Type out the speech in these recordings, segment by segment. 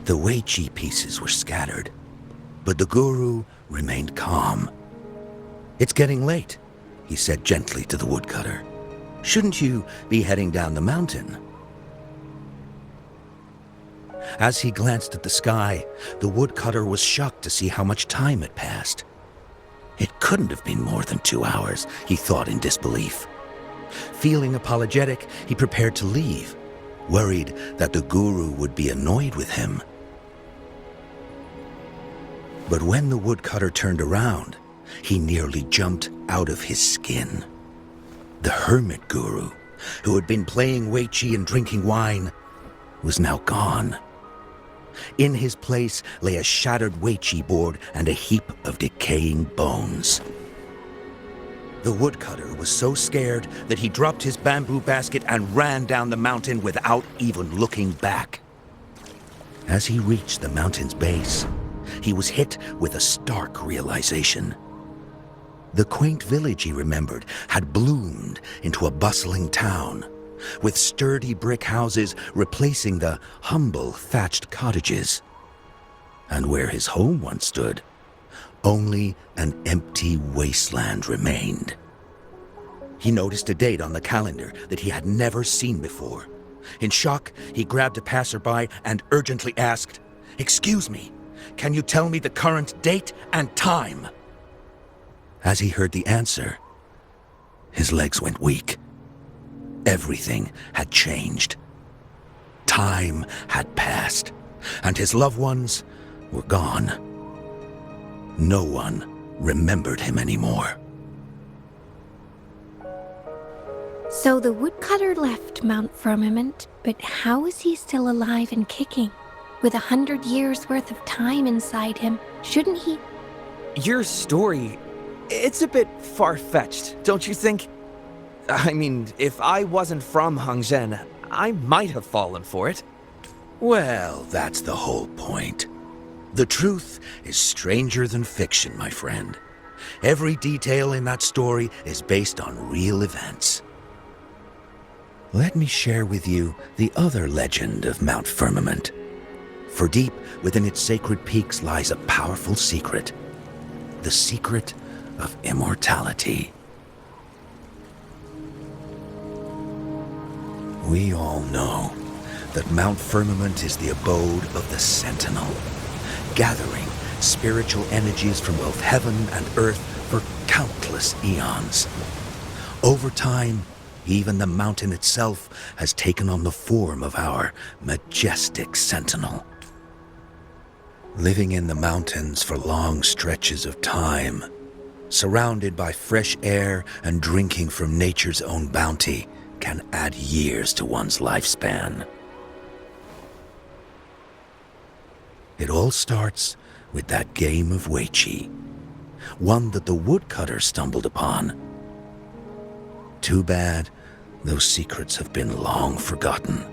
The Weiqi pieces were scattered, but the guru remained calm. "It's getting late," he said gently to the woodcutter. "Shouldn't you be heading down the mountain?" As he glanced at the sky, the woodcutter was shocked to see how much time had passed. It couldn't have been more than 2 hours, he thought in disbelief. Feeling apologetic, he prepared to leave, worried that the guru would be annoyed with him. But when the woodcutter turned around, he nearly jumped out of his skin. The hermit guru, who had been playing Weiqi and drinking wine, was now gone. In his place lay a shattered Weiqi board and a heap of decaying bones. The woodcutter was so scared that he dropped his bamboo basket and ran down the mountain without even looking back. As he reached the mountain's base, he was hit with a stark realization. The quaint village he remembered had bloomed into a bustling town, with sturdy brick houses replacing the humble thatched cottages. And where his home once stood, only an empty wasteland remained. He noticed a date on the calendar that he had never seen before. In shock, he grabbed a passerby and urgently asked, "Excuse me, can you tell me the current date and time?" As he heard the answer, his legs went weak. Everything had changed. Time had passed, and his loved ones were gone. No one remembered him anymore. So the woodcutter left Mount Firmament, but how is he still alive and kicking? With 100 years worth of time inside him, shouldn't he? Your story, it's a bit far-fetched, don't you think? I mean, if I wasn't from Hongzhen, I might have fallen for it. Well, that's the whole point. The truth is stranger than fiction, my friend. Every detail in that story is based on real events. Let me share with you the other legend of Mount Firmament. For deep within its sacred peaks lies a powerful secret. The secret of immortality. We all know that Mount Firmament is the abode of the Sentinel, gathering spiritual energies from both heaven and earth for countless eons. Over time, even the mountain itself has taken on the form of our majestic Sentinel. Living in the mountains for long stretches of time, surrounded by fresh air and drinking from nature's own bounty, can add years to one's lifespan. It all starts with that game of Weiqi, one that the woodcutter stumbled upon. Too bad those secrets have been long forgotten.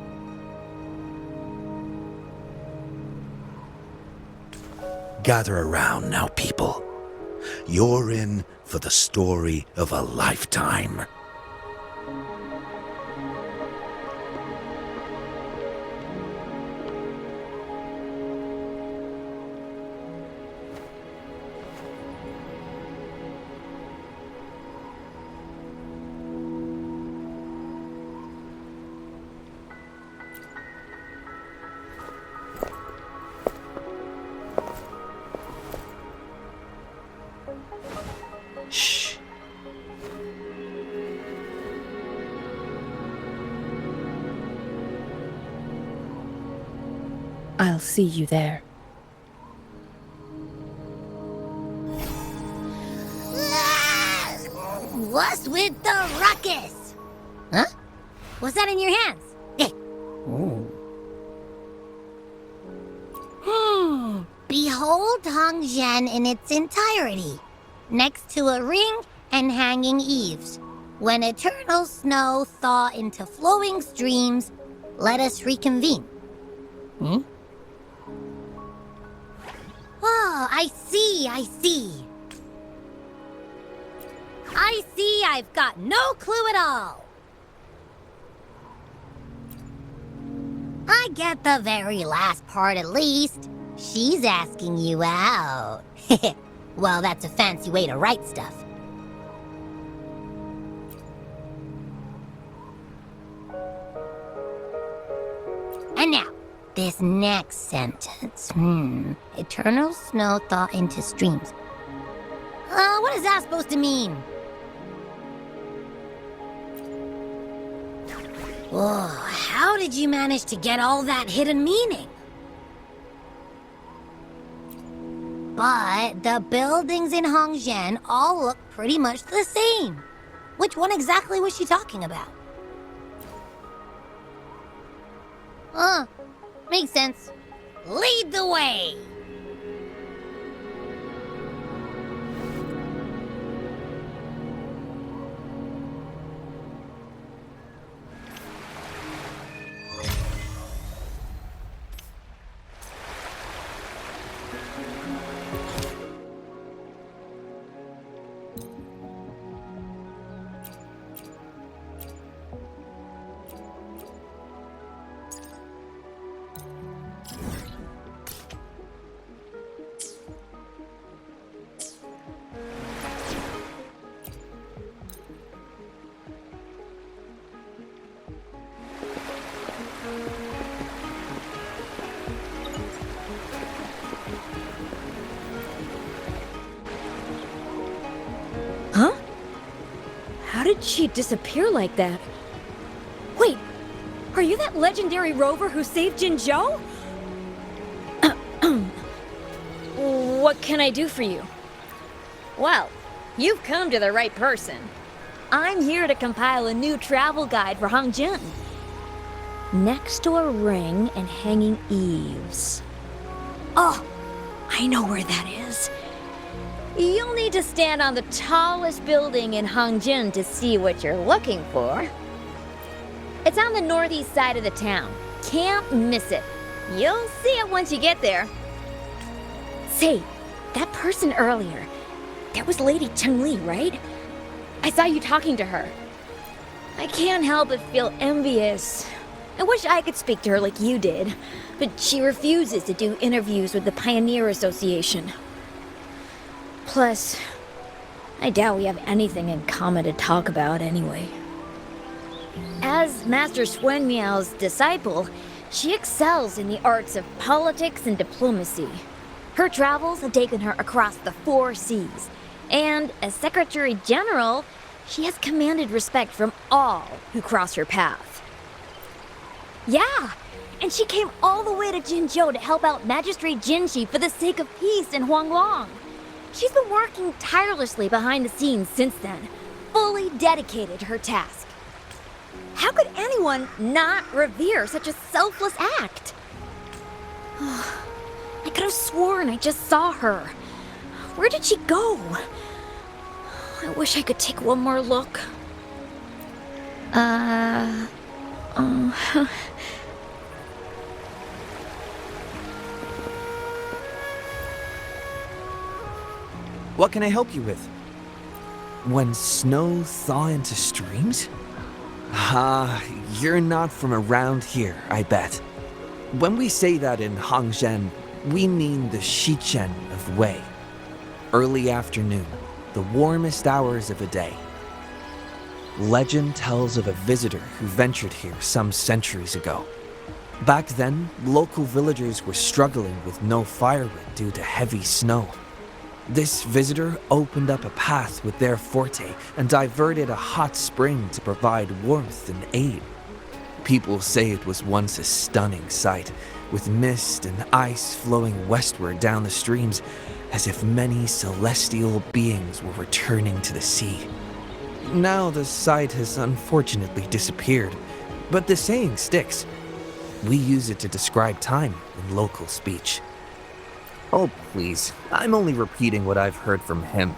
Gather around now, people. You're in for the story of a lifetime. Shh. I'll see you there. What's with the ruckus? Huh? What's that in your hands? Behold Hongzhen in its entirety, next to a ring and hanging eaves. When eternal snow thaw into flowing streams, let us reconvene. Oh, I see. I see I've got no clue at all. I get the very last part at least. She's asking you out. Well, that's a fancy way to write stuff. And now, this next sentence. Eternal snow thaw into streams. What is that supposed to mean? Whoa, how did you manage to get all that hidden meaning? But the buildings in Hongzhen all look pretty much the same. Which one exactly was she talking about? Makes sense. Lead the way! Huh? How did she disappear like that? Wait, are you that legendary rover who saved Jinzhou? What can I do for you? Well, you've come to the right person. I'm here to compile a new travel guide for Hongzhen. Next to a ring and hanging eaves. Oh, I know where that is. You'll need to stand on the tallest building in Hongzhen to see what you're looking for. It's on the northeast side of the town. Can't miss it. You'll see it once you get there. Say, that person earlier, that was Lady Changli, right? I saw you talking to her. I can't help but feel envious. I wish I could speak to her like you did, but she refuses to do interviews with the Pioneer Association. Plus, I doubt we have anything in common to talk about anyway. As Master Xuanmiao's disciple, she excels in the arts of politics and diplomacy. Her travels have taken her across the 4 seas, and as Secretary General, she has commanded respect from all who cross her path. Yeah, and she came all the way to Jinzhou to help out Magistrate Xinyi for the sake of peace in Huanglong. She's been working tirelessly behind the scenes since then, fully dedicated to her task. How could anyone not revere such a selfless act? I could have sworn I just saw her. Where did she go? I wish I could take one more look. What can I help you with? When snow thaw into streams? You're not from around here, I bet. When we say that in Hongzhen, we mean the Shichen of Wei. Early afternoon, the warmest hours of the day. Legend tells of a visitor who ventured here some centuries ago. Back then, local villagers were struggling with no firewood due to heavy snow. This visitor opened up a path with their forte and diverted a hot spring to provide warmth and aid. People say it was once a stunning sight, with mist and ice flowing westward down the streams, as if many celestial beings were returning to the sea. Now the sight has unfortunately disappeared, but the saying sticks. We use it to describe time in local speech. Oh please, I'm only repeating what I've heard from him.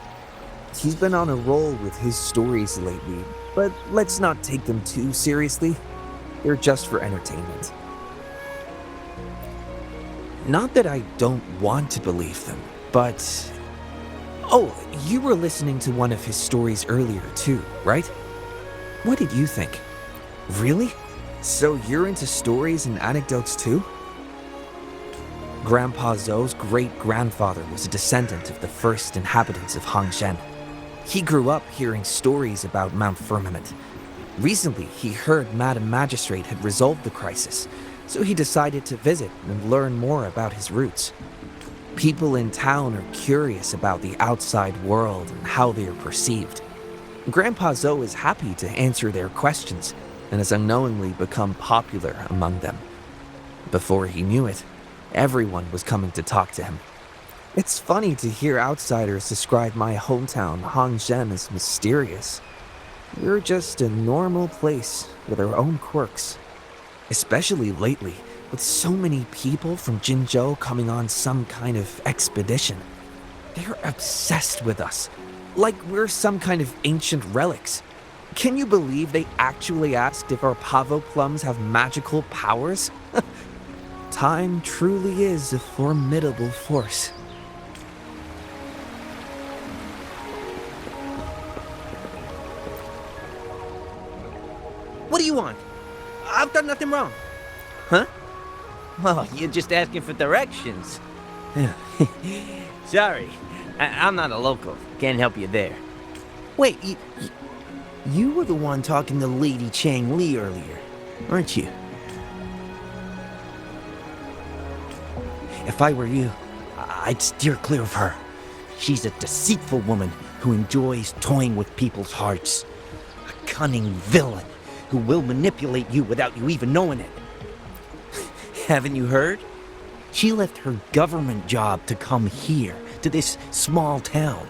He's been on a roll with his stories lately, but let's not take them too seriously. They're just for entertainment. Not that I don't want to believe them, but... Oh, you were listening to one of his stories earlier too, right? What did you think? Really? So you're into stories and anecdotes too? Grandpa Zhou's great-grandfather was a descendant of the first inhabitants of Hongzhen. He grew up hearing stories about Mount Firmament. Recently, he heard Madam Magistrate had resolved the crisis, so he decided to visit and learn more about his roots. People in town are curious about the outside world and how they are perceived. Grandpa Zhou is happy to answer their questions and has unknowingly become popular among them. Before he knew it, everyone was coming to talk to him. It's funny to hear outsiders describe my hometown, Hongzhen, as mysterious. We're just a normal place with our own quirks. Especially lately, with so many people from Jinzhou coming on some kind of expedition. They're obsessed with us, like we're some kind of ancient relics. Can you believe they actually asked if our pavo plums have magical powers? Time truly is a formidable force. What do you want? I've done nothing wrong. Huh? Well, you're just asking for directions. Sorry, I'm not a local. Can't help you there. Wait, you were the one talking to Lady Changli earlier, weren't you? If I were you, I'd steer clear of her. She's a deceitful woman who enjoys toying with people's hearts. A cunning villain who will manipulate you without you even knowing it. Haven't you heard? She left her government job to come here, to this small town.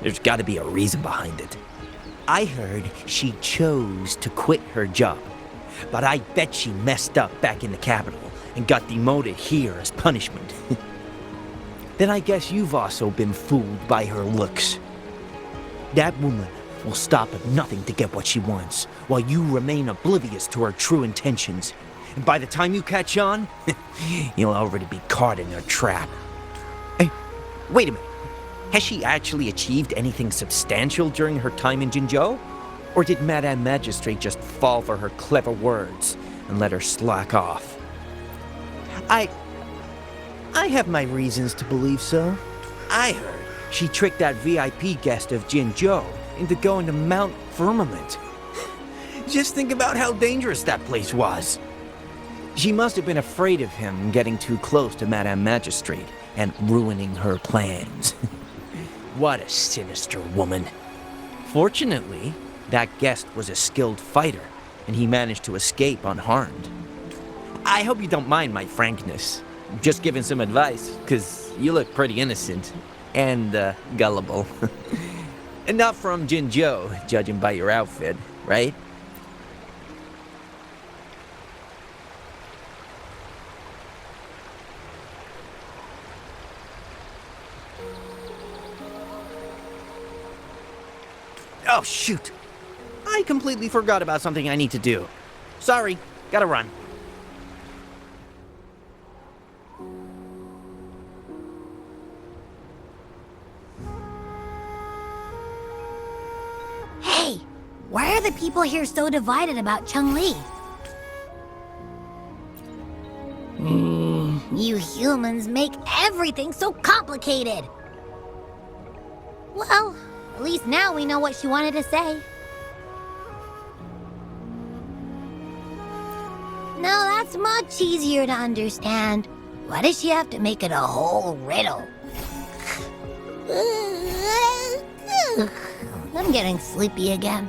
There's got to be a reason behind it. I heard she chose to quit her job, but I bet she messed up back in the capital and got demoted here as punishment. Then I guess you've also been fooled by her looks. That woman will stop at nothing to get what she wants, while you remain oblivious to her true intentions. And by the time you catch on, you'll already be caught in her trap. Hey, wait a minute. Has she actually achieved anything substantial during her time in Jinzhou? Or did Madame Magistrate just fall for her clever words and let her slack off? I have my reasons to believe so. I heard she tricked that VIP guest of Jinzhou into going to Mount Firmament. Just think about how dangerous that place was. She must have been afraid of him getting too close to Madame Magistrate and ruining her plans. What a sinister woman. Fortunately, that guest was a skilled fighter, and he managed to escape unharmed. I hope you don't mind my frankness. Just giving some advice, because you look pretty innocent and gullible. And not from Jinzhou, judging by your outfit, right? Oh, shoot. I completely forgot about something I need to do. Sorry, gotta run. Hey, why are the people here so divided about Changli? You humans make everything so complicated. Well, at least now we know what she wanted to say. No, that's much easier to understand. Why does she have to make it a whole riddle? I'm getting sleepy again.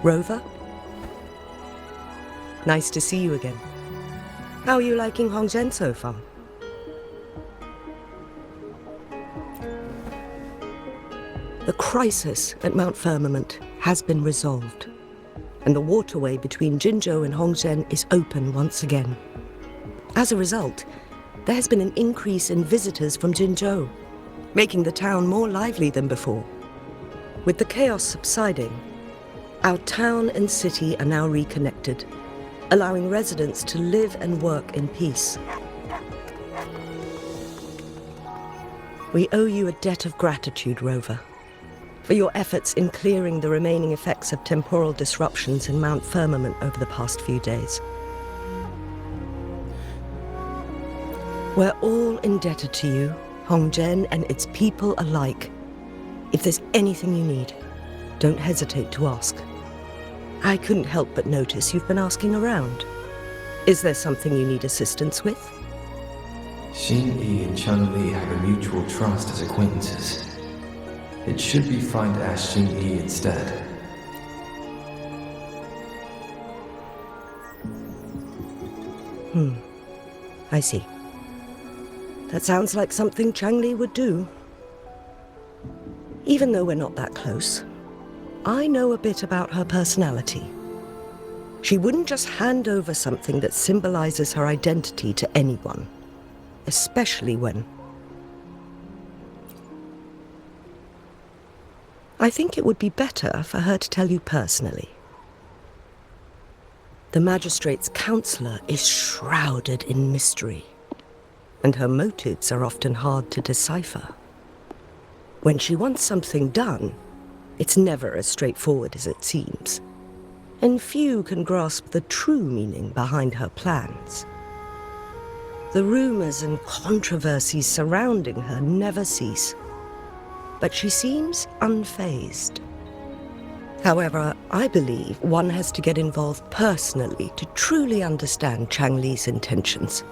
Rover? Nice to see you again. How are you liking Hongzhen so far? The crisis at Mount Firmament has been resolved, and the waterway between Jinzhou and Hongzhen is open once again. As a result, there has been an increase in visitors from Jinzhou, making the town more lively than before. With the chaos subsiding, our town and city are now reconnected, allowing residents to live and work in peace. We owe you a debt of gratitude, Rover. for your efforts in clearing the remaining effects of temporal disruptions in Mount Firmament over the past few days. We're all indebted to you, Hongzhen and its people alike. If there's anything you need, don't hesitate to ask. I couldn't help but notice you've been asking around. Is there something you need assistance with? Xinyi and Changli have a mutual trust as acquaintances. It should be fine to ask Xinyi instead. I see. That sounds like something Changli would do. Even though we're not that close, I know a bit about her personality. She wouldn't just hand over something that symbolizes her identity to anyone, especially when... I think it would be better for her to tell you personally. The Magistrate's counselor is shrouded in mystery, and her motives are often hard to decipher. When she wants something done, it's never as straightforward as it seems, and few can grasp the true meaning behind her plans. The rumors and controversies surrounding her never cease, but she seems unfazed. However, I believe one has to get involved personally to truly understand Changli's intentions,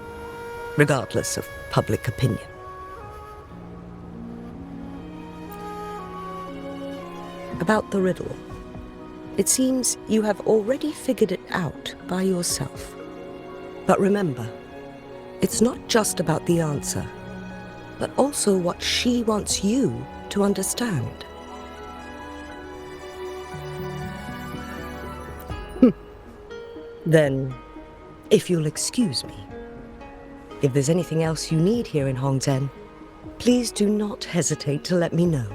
regardless of public opinion. About the riddle, it seems you have already figured it out by yourself. But remember, it's not just about the answer, but also what she wants you to understand. Then, if you'll excuse me, if there's anything else you need here in Hongzhen, please do not hesitate to let me know.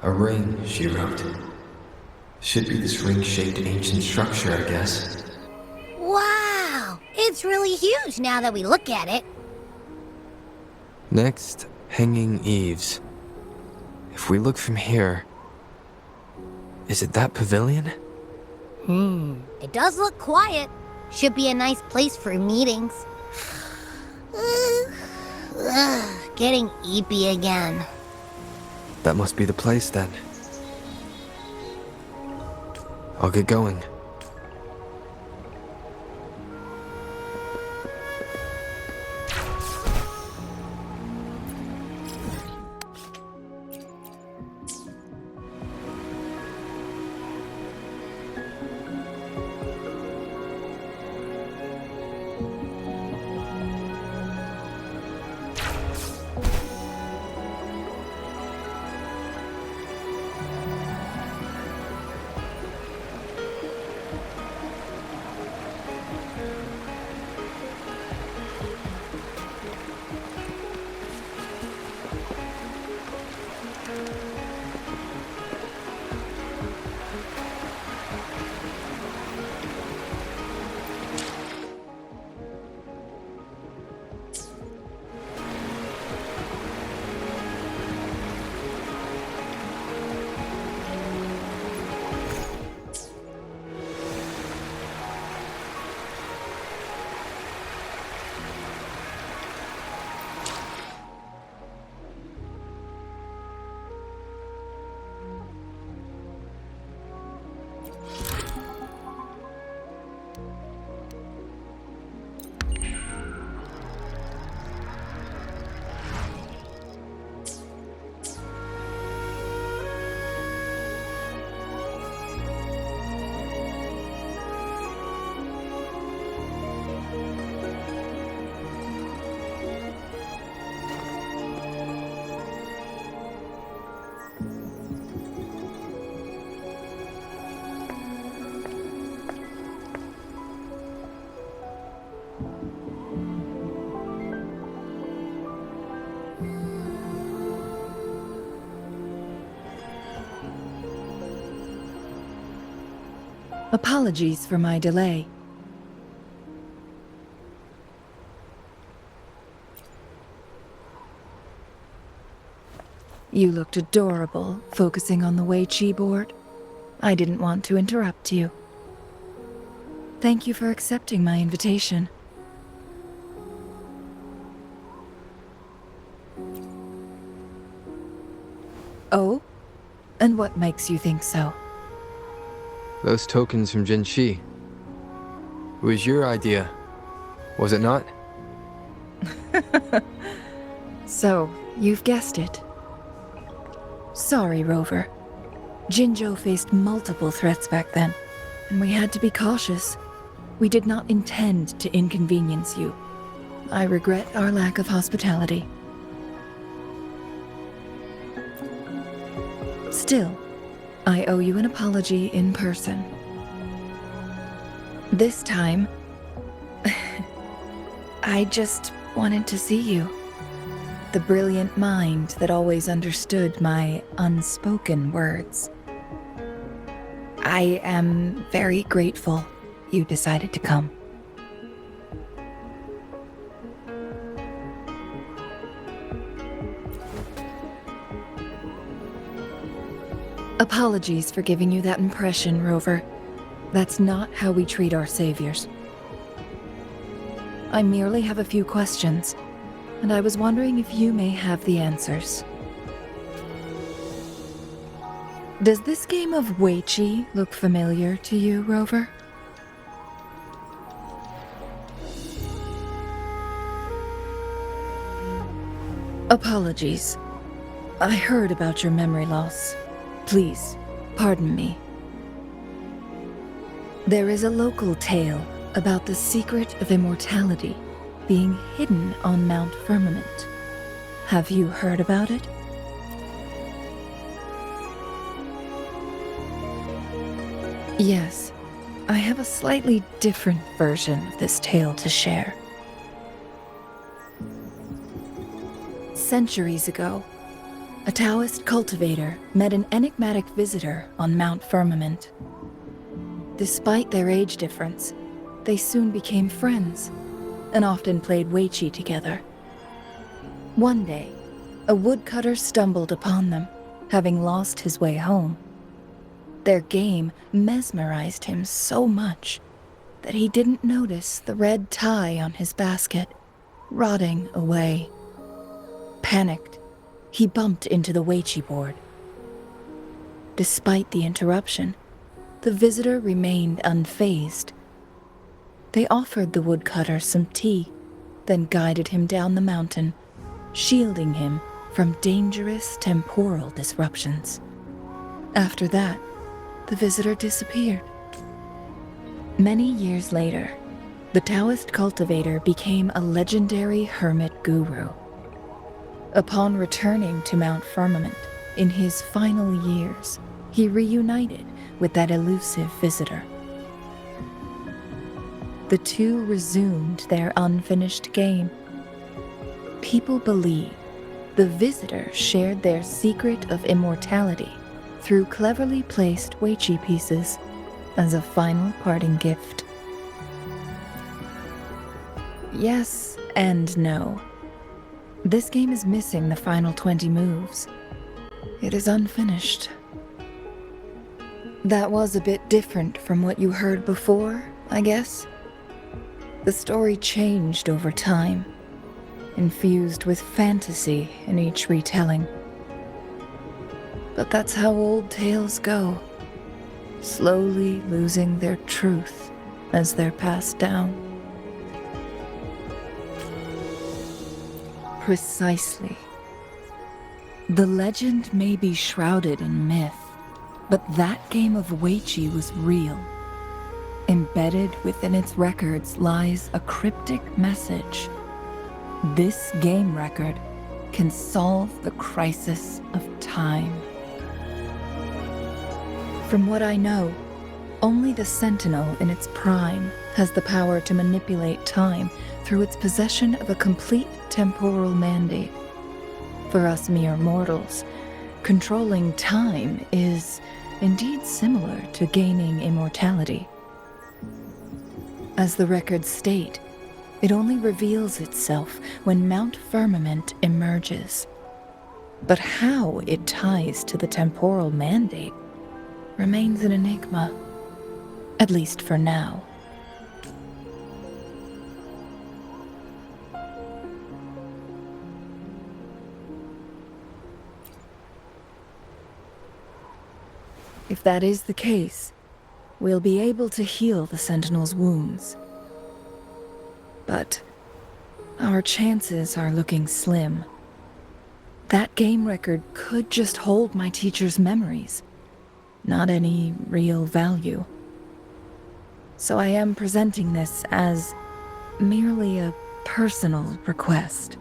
A ring, she wrote. Should be this ring-shaped ancient structure, I guess. Wow! It's really huge now that we look at it. Next, hanging eaves. If we look from here... Is it that pavilion? It does look quiet. Should be a nice place for meetings. Getting eepy again. That must be the place, then. I'll get going. Apologies for my delay. You looked adorable, focusing on the Weiqi board. I didn't want to interrupt you. Thank you for accepting my invitation. Oh? And what makes you think so? Those tokens from Jinxi. It was your idea, was it not? So, you've guessed it. Sorry, Rover. Jinzhou faced multiple threats back then, and we had to be cautious. We did not intend to inconvenience you. I regret our lack of hospitality. Still, I owe you an apology in person. This time, I just wanted to see you. The brilliant mind that always understood my unspoken words. I am very grateful you decided to come. Apologies for giving you that impression, Rover. That's not how we treat our saviors. I merely have a few questions, and I was wondering if you may have the answers. Does this game of Weiqi look familiar to you, Rover? Apologies. I heard about your memory loss. Please, pardon me. There is a local tale about the secret of immortality being hidden on Mount Firmament. Have you heard about it? Yes, I have a slightly different version of this tale to share. Centuries ago, a Taoist cultivator met an enigmatic visitor on Mount Firmament. Despite their age difference, they soon became friends and often played Weiqi together. One day, a woodcutter stumbled upon them, having lost his way home. Their game mesmerized him so much that he didn't notice the red tie on his basket, rotting away. Panicked, he bumped into the Weiqi board. Despite the interruption, the visitor remained unfazed. They offered the woodcutter some tea, then guided him down the mountain, shielding him from dangerous temporal disruptions. After that, the visitor disappeared. Many years later, the Taoist cultivator became a legendary hermit guru. Upon returning to Mount Firmament in his final years, he reunited with that elusive visitor. The two resumed their unfinished game. People believe the visitor shared their secret of immortality through cleverly placed Weiqi pieces as a final parting gift. Yes and no. This game is missing the final 20 moves. It is unfinished. That was a bit different from what you heard before, I guess. The story changed over time, infused with fantasy in each retelling. But that's how old tales go, slowly losing their truth as they're passed down. Precisely. The legend may be shrouded in myth, but that game of Weiqi was real. Embedded within its records lies a cryptic message. This game record can solve the crisis of time. From what I know, only the Sentinel in its prime has the power to manipulate time through its possession of a complete temporal mandate. For us mere mortals, controlling time is indeed similar to gaining immortality. As the records state, it only reveals itself when Mount Firmament emerges. But how it ties to the temporal mandate remains an enigma, at least for now. If that is the case, we'll be able to heal the Sentinel's wounds. But our chances are looking slim. That game record could just hold my teacher's memories, not any real value. So I am presenting this as merely a personal request.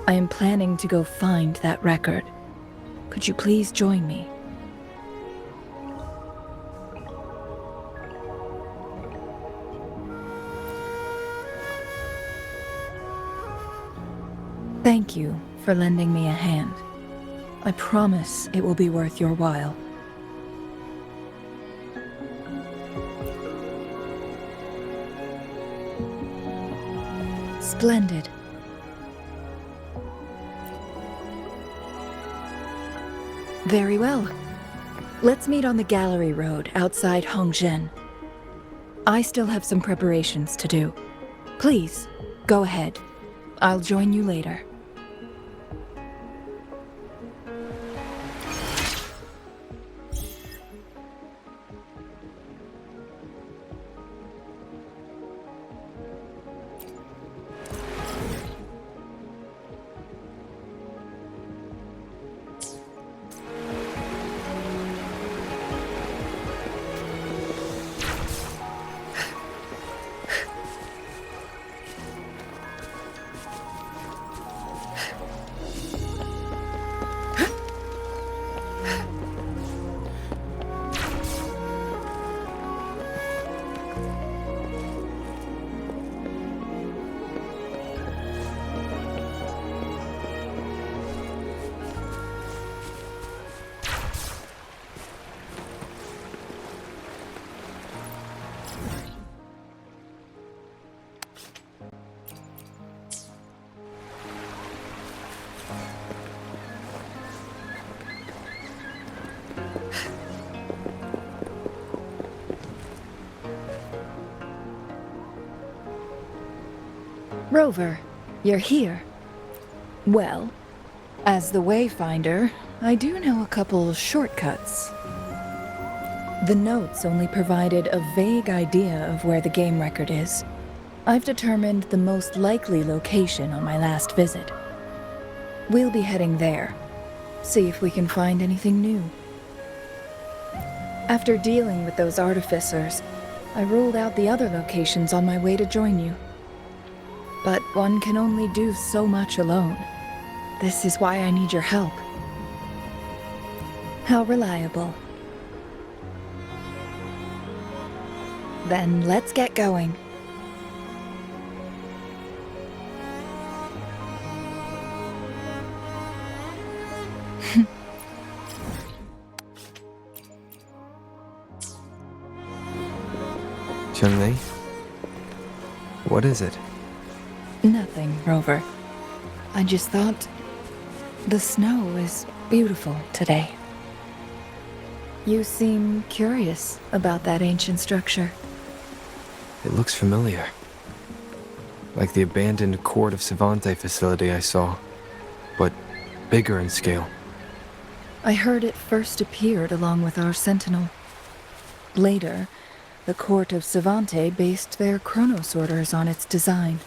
I am planning to go find that record. Could you please join me? Thank you for lending me a hand. I promise it will be worth your while. Splendid. Very well. Let's meet on the gallery road outside Hongzhen. I still have some preparations to do. Please, go ahead. I'll join you later. Rover, you're here. Well, as the Wayfinder, I do know a couple shortcuts. The notes only provided a vague idea of where the game record is. I've determined the most likely location on my last visit. We'll be heading there. See if we can find anything new. After dealing with those Artificers, I ruled out the other locations on my way to join you. But one can only do so much alone. This is why I need your help. How reliable. Then let's get going. Changli? What is it? Nothing, Rover. I just thought the snow is beautiful today. You seem curious about that ancient structure. It looks familiar. Like the abandoned Court of Savante facility I saw, but bigger in scale. I heard it first appeared along with our Sentinel. Later, the Court of Savante based their Chrono sorters on its design.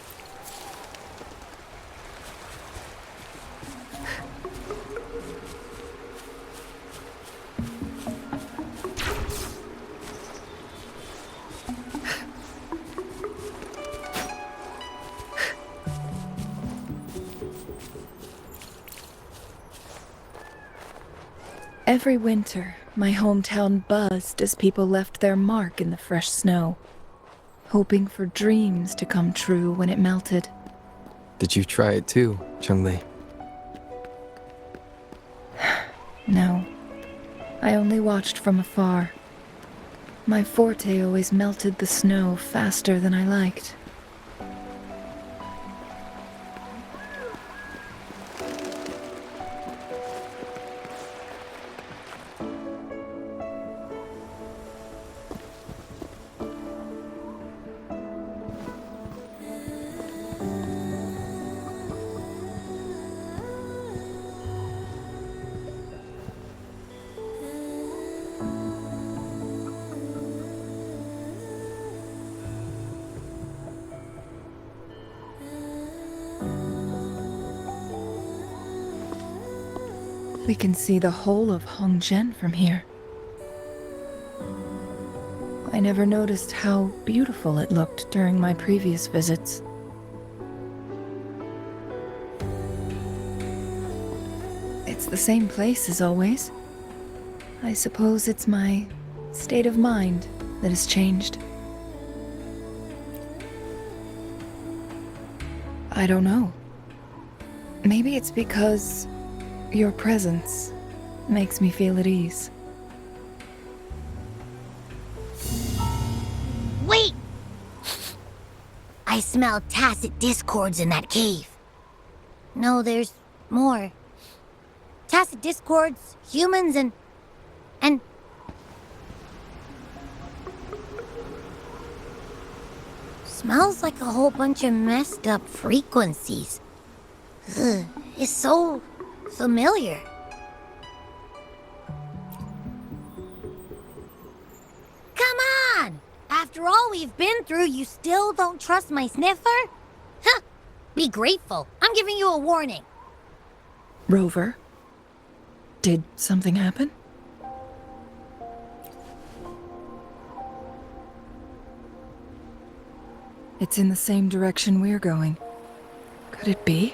Every winter, my hometown buzzed as people left their mark in the fresh snow, hoping for dreams to come true when it melted. Did you try it too, Changli? No, I only watched from afar. My forte always melted the snow faster than I liked. We can see the whole of Hongzhen from here. I never noticed how beautiful it looked during my previous visits. It's the same place as always. I suppose it's my state of mind that has changed. I don't know. Maybe it's because your presence makes me feel at ease. Wait! I smell tacit discords in that cave. No, there's more. Tacit discords, humans, and... Smells like a whole bunch of messed up frequencies. Ugh, it's so familiar. Come on! After all we've been through, you still don't trust my sniffer? Huh! Be grateful. I'm giving you a warning. Rover, did something happen? It's in the same direction we're going. Could it be?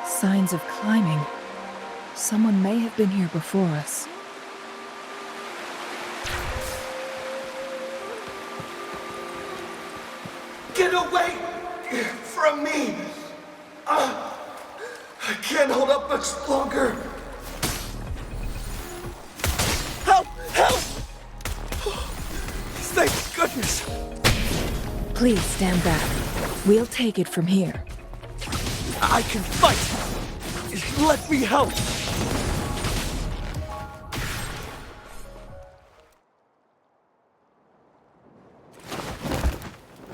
Signs of climbing. Someone may have been here before us. Get away from me! I can't hold up much longer. Help! Help! Thank goodness! Please stand back. We'll take it from here. I can fight! Let me help!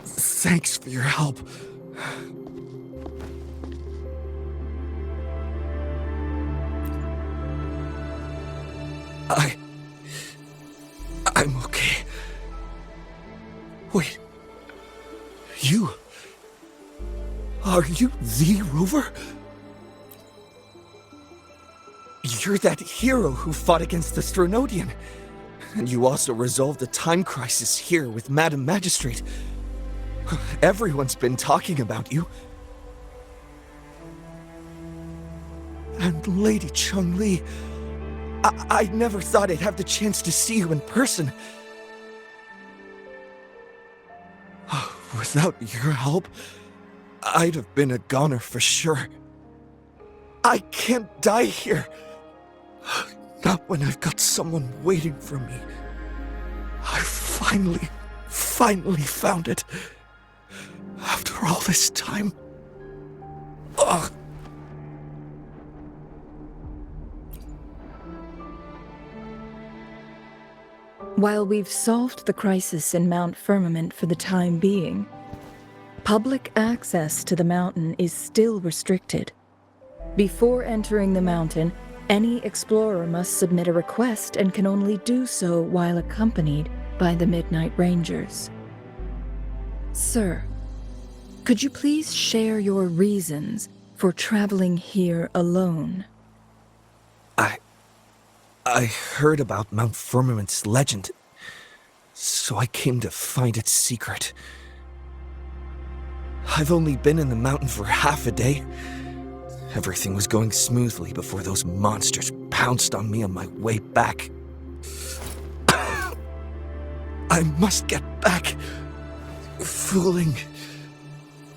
Thanks for your help. I'm okay. Wait. You... Are you the Rover? You're that hero who fought against the Stronodian. And you also resolved the time crisis here with Madam Magistrate. Everyone's been talking about you. And Lady Changli, I never thought I'd have the chance to see you in person. Without your help, I'd have been a goner for sure. I can't die here. Not when I've got someone waiting for me. I finally found it. After all this time. Ugh. While we've solved the crisis in Mount Firmament for the time being, public access to the mountain is still restricted. Before entering the mountain, any explorer must submit a request and can only do so while accompanied by the Midnight Rangers. Sir, could you please share your reasons for traveling here alone? I heard about Mount Firmament's legend, so I came to find its secret. I've only been in the mountain for half a day. Everything was going smoothly before those monsters pounced on me on my way back. I must get back. Fuling.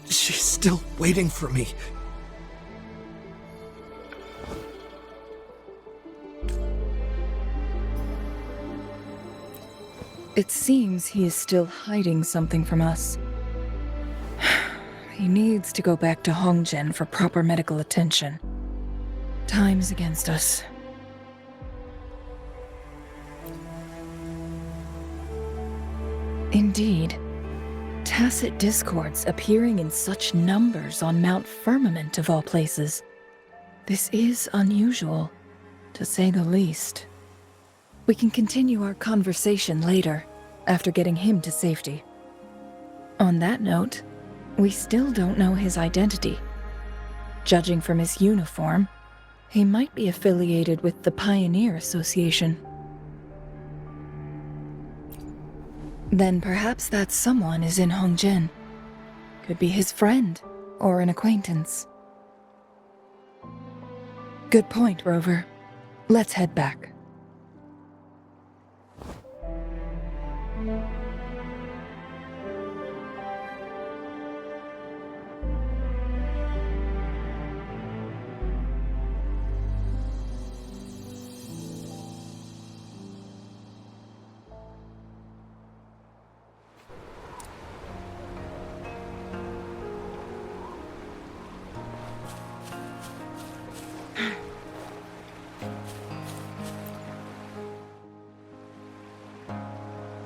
She's still waiting for me. It seems he is still hiding something from us. He needs to go back to Hongzhen for proper medical attention. Time's against us. Indeed. Tacit discords appearing in such numbers on Mount Firmament of all places. This is unusual, to say the least. We can continue our conversation later, after getting him to safety. On that note, we still don't know his identity. Judging from his uniform, he might be affiliated with the Pioneer Association. Then perhaps that someone is in Hongzhen. Could be his friend, or an acquaintance. Good point, Rover. Let's head back.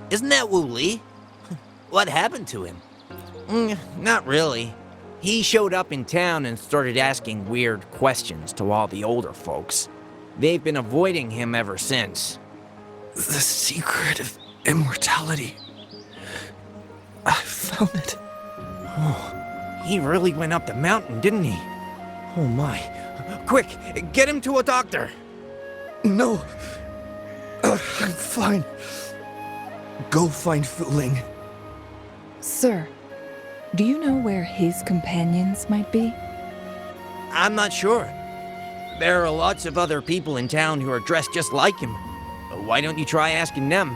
Isn't that Wuli? What happened to him? Not really. He showed up in town and started asking weird questions to all the older folks. They've been avoiding him ever since. The secret of immortality. I found it. Oh, he really went up the mountain, didn't he? Oh my. Quick, get him to a doctor. No. I'm fine. Go find Fuling. Sir, do you know where his companions might be? I'm not sure. There are lots of other people in town who are dressed just like him. Why don't you try asking them?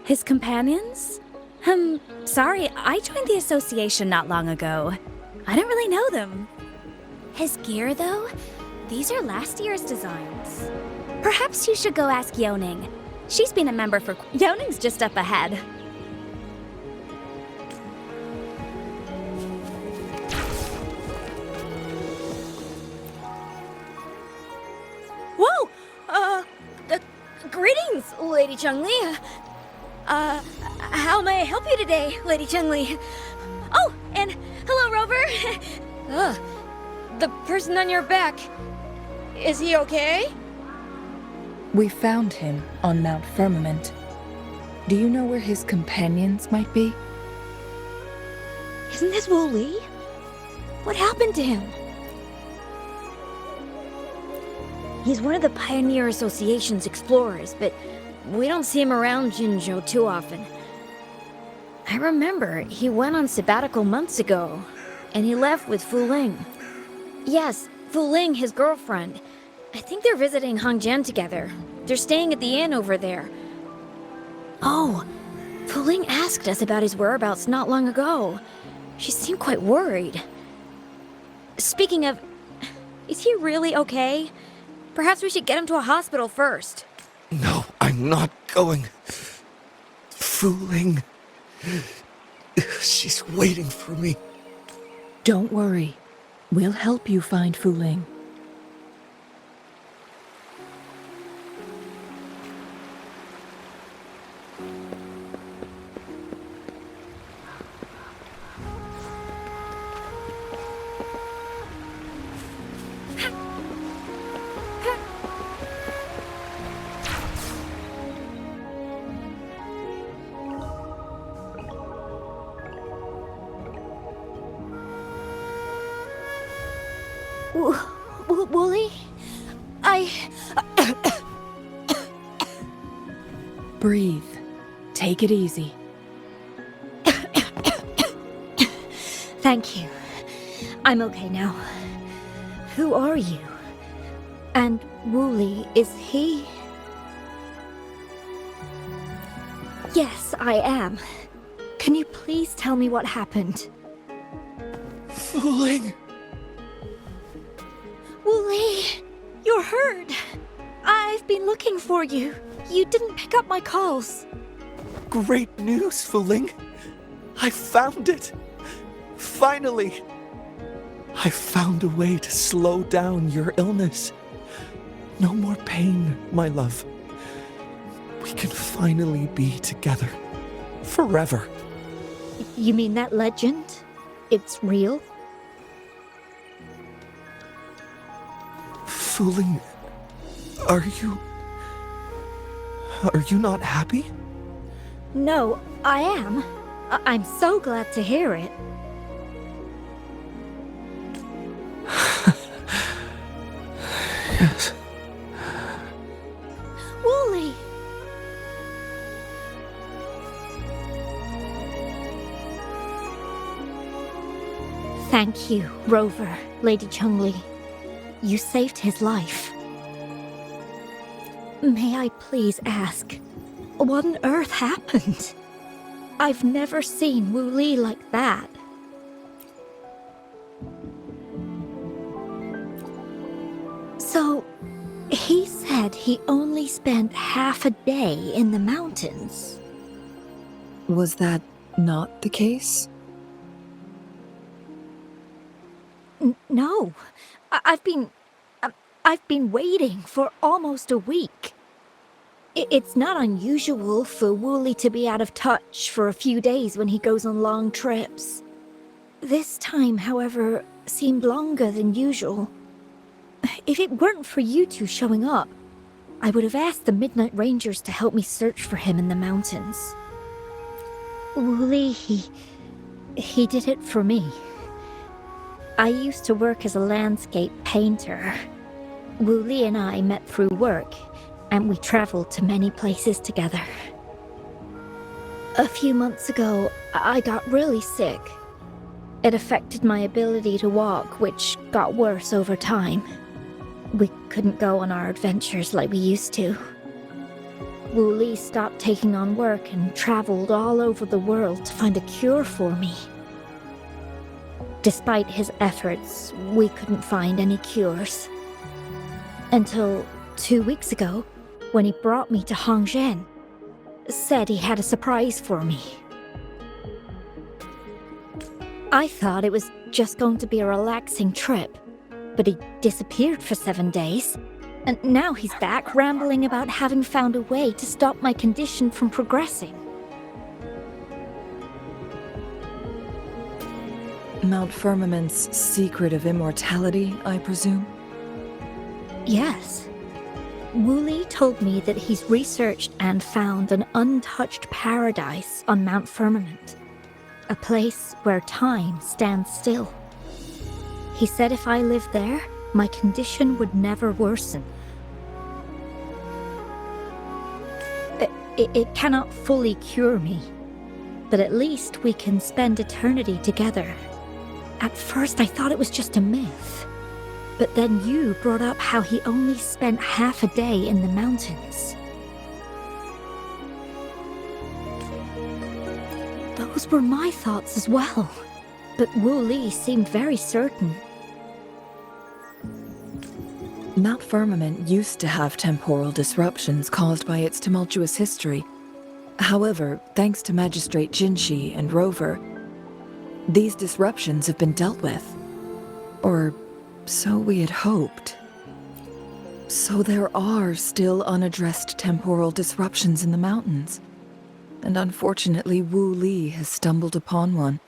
His companions? Sorry, I joined the association not long ago. I don't really know them. His gear, though? These are last year's designs. Perhaps you should go ask Yoning. She's been a member for... Yoning's just up ahead. Whoa! Greetings, Lady Changli. How may I help you today, Lady Changli? Oh, and hello, Rover. The person on your back, is he okay? We found him on Mount Firmament. Do you know where his companions might be? Isn't this Wuli? What happened to him? He's one of the Pioneer Association's explorers, but we don't see him around Jinzhou too often. I remember he went on sabbatical months ago, and he left with Fuling. Yes, Fuling, his girlfriend. I think they're visiting Hongzhen together. They're staying at the inn over there. Oh, Fuling asked us about his whereabouts not long ago. She seemed quite worried. Speaking of, is he really okay? Perhaps we should get him to a hospital first. No, I'm not going. Fuling. She's waiting for me. Don't worry. We'll help you find Fuling. Wuli? Breathe. Take it easy. Thank you. I'm okay now. Who are you? And Wuli, is he? Yes, I am. Can you please tell me what happened? Fuling! Wuli, you're hurt. I've been looking for you. You didn't pick up my calls. Great news, Fuling! I found it! Finally! I found a way to slow down your illness. No more pain, my love. We can finally be together. Forever. You mean that legend? It's real? Fuling, are you not happy? No, I am. I'm so glad to hear it. Yes. Wuli! Thank you, Rover, Lady Changli. You saved his life. May I please ask, what on earth happened? I've never seen Wuli like that. So, he said he only spent half a day in the mountains. Was that not the case? No, I've been waiting for almost a week. It's not unusual for Wuli to be out of touch for a few days when he goes on long trips. This time, however, seemed longer than usual. If it weren't for you two showing up, I would have asked the Midnight Rangers to help me search for him in the mountains. Wuli, he did it for me. I used to work as a landscape painter. Wuli and I met through work, and we traveled to many places together. A few months ago, I got really sick. It affected my ability to walk, which got worse over time. We couldn't go on our adventures like we used to. Wuli stopped taking on work and traveled all over the world to find a cure for me. Despite his efforts, we couldn't find any cures. Until 2 weeks ago, when he brought me to Hongzhen, said he had a surprise for me. I thought it was just going to be a relaxing trip, but he disappeared for 7 days, and now he's back rambling about having found a way to stop my condition from progressing. Mount Firmament's secret of immortality, I presume? Yes. Wuli told me that he's researched and found an untouched paradise on Mount Firmament, a place where time stands still. He said if I lived there, my condition would never worsen. It cannot fully cure me, but at least we can spend eternity together. At first I thought it was just a myth, but then you brought up how he only spent half a day in the mountains. Those were my thoughts as well, but Wuli seemed very certain. Mount Firmament used to have temporal disruptions caused by its tumultuous history. However, thanks to Magistrate Xinyi and Rover, these disruptions have been dealt with. Or so we had hoped. So there are still unaddressed temporal disruptions in the mountains. And unfortunately, Wuli has stumbled upon one,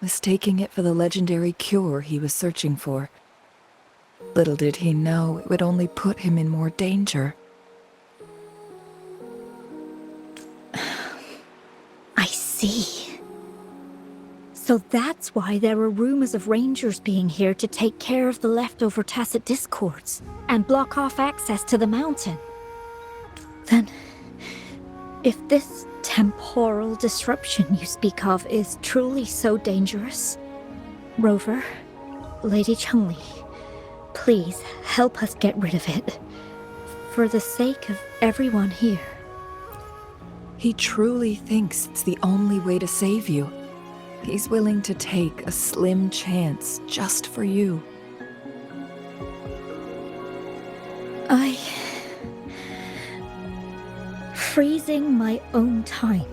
mistaking it for the legendary cure he was searching for. Little did he know it would only put him in more danger. I see. So that's why there were rumors of rangers being here to take care of the leftover tacit discords and block off access to the mountain. Then, if this temporal disruption you speak of is truly so dangerous, Rover, Lady Changli, please help us get rid of it. For the sake of everyone here. He truly thinks it's the only way to save you. He's willing to take a slim chance just for you. Freezing my own time.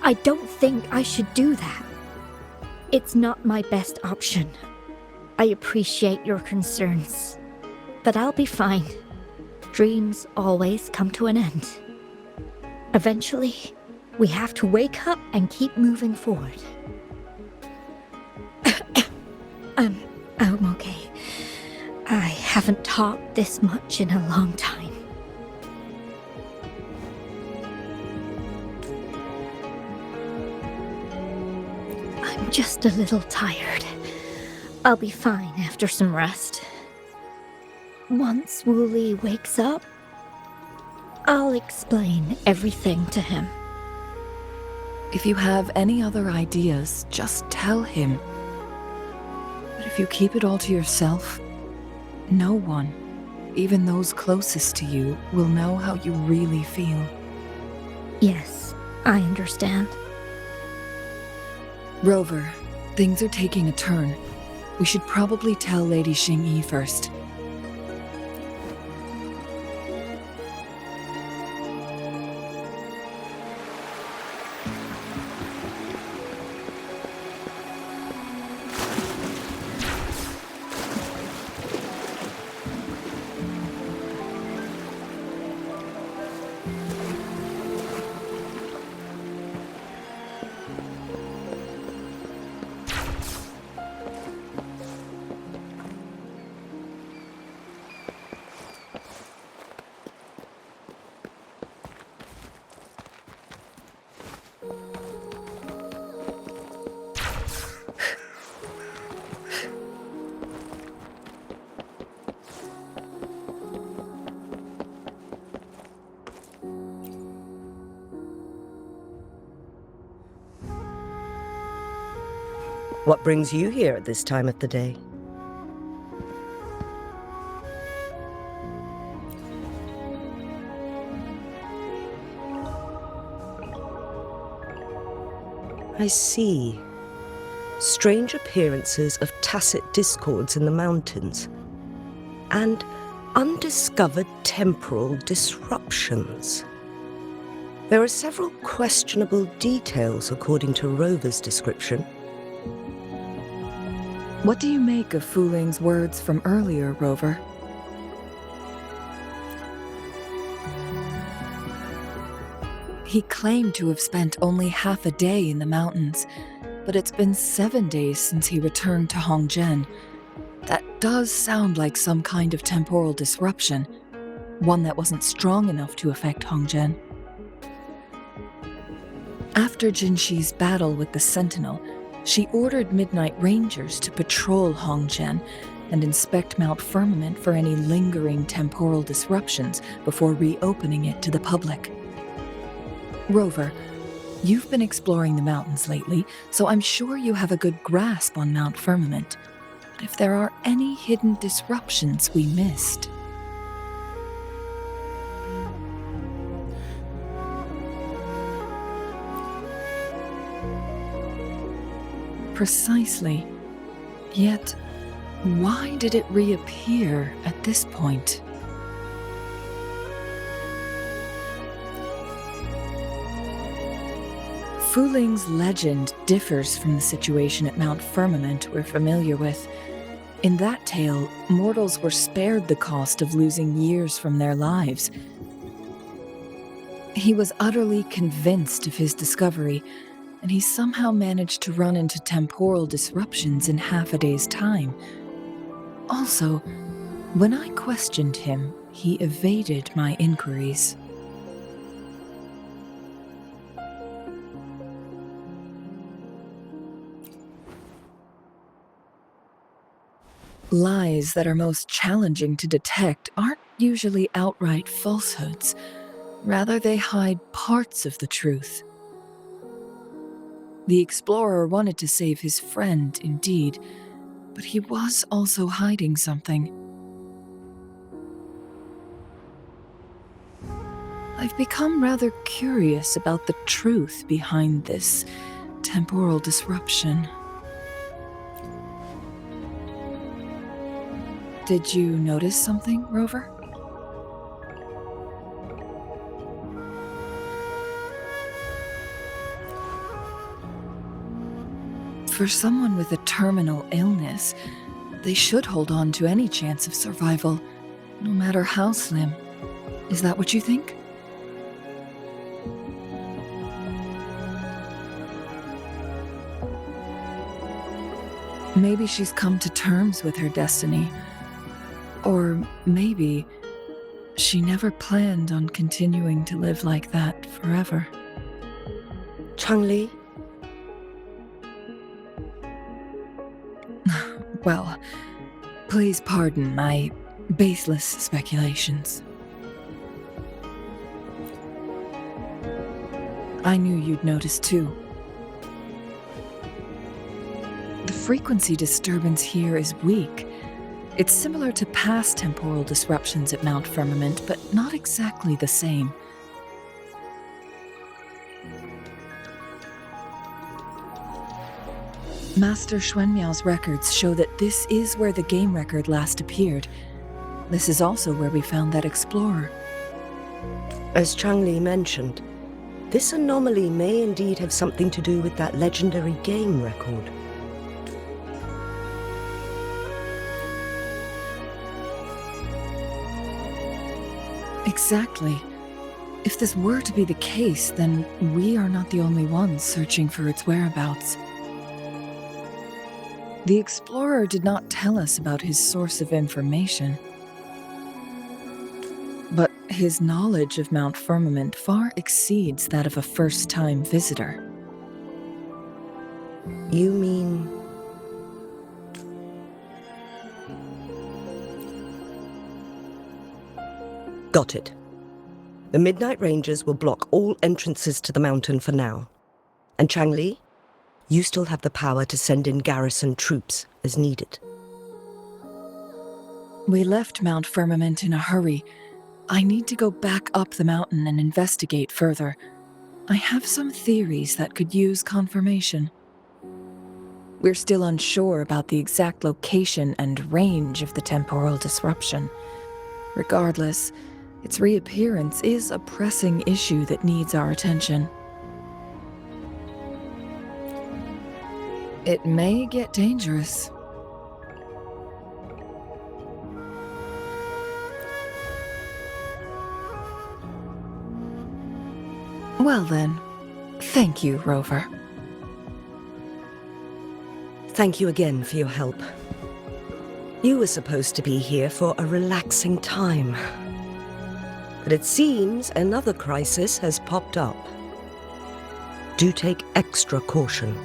I don't think I should do that. It's not my best option. I appreciate your concerns, but I'll be fine. Dreams always come to an end. Eventually, we have to wake up and keep moving forward. I'm okay. I haven't talked this much in a long time. I'm just a little tired. I'll be fine after some rest. Once Wuli wakes up, I'll explain everything to him. If you have any other ideas, just tell him. But if you keep it all to yourself, no one, even those closest to you, will know how you really feel. Yes, I understand. Rover, things are taking a turn. We should probably tell Lady Xinyi first. What brings you here at this time of the day? I see. Strange appearances of tacit discords in the mountains, and undiscovered temporal disruptions. There are several questionable details according to Rover's description. What do you make of Fuling's words from earlier, Rover? He claimed to have spent only half a day in the mountains, but it's been 7 days since he returned to Hongzhen. That does sound like some kind of temporal disruption, one that wasn't strong enough to affect Hongzhen. After Jinxi's battle with the Sentinel, she ordered Midnight Rangers to patrol Hongzhen and inspect Mount Firmament for any lingering temporal disruptions before reopening it to the public. Rover, you've been exploring the mountains lately, so I'm sure you have a good grasp on Mount Firmament. But if there are any hidden disruptions we missed... Precisely. Yet, why did it reappear at this point? Fuling's legend differs from the situation at Mount Firmament we're familiar with. In that tale, mortals were spared the cost of losing years from their lives. He was utterly convinced of his discovery, and he somehow managed to run into temporal disruptions in half a day's time. Also, when I questioned him, he evaded my inquiries. Lies that are most challenging to detect aren't usually outright falsehoods. Rather, they hide parts of the truth. The explorer wanted to save his friend, indeed, but he was also hiding something. I've become rather curious about the truth behind this temporal disruption. Did you notice something, Rover? For someone with a terminal illness, they should hold on to any chance of survival, no matter how slim. Is that what you think? Maybe she's come to terms with her destiny. Or maybe she never planned on continuing to live like that forever. Changli? Well, please pardon my baseless speculations. I knew you'd notice too. The frequency disturbance here is weak. It's similar to past temporal disruptions at Mount Firmament, but not exactly the same. Master Xuanmiao's records show that this is where the game record last appeared. This is also where we found that explorer. As Changli mentioned, this anomaly may indeed have something to do with that legendary game record. Exactly. If this were to be the case, then we are not the only ones searching for its whereabouts. The explorer did not tell us about his source of information. But his knowledge of Mount Firmament far exceeds that of a first-time visitor. You mean... Got it. The Midnight Rangers will block all entrances to the mountain for now. And Changli, you still have the power to send in garrison troops as needed. We left Mount Firmament in a hurry. I need to go back up the mountain and investigate further. I have some theories that could use confirmation. We're still unsure about the exact location and range of the temporal disruption. Regardless, its reappearance is a pressing issue that needs our attention. It may get dangerous. Well then, thank you, Rover. Thank you again for your help. You were supposed to be here for a relaxing time. But it seems another crisis has popped up. Do take extra caution.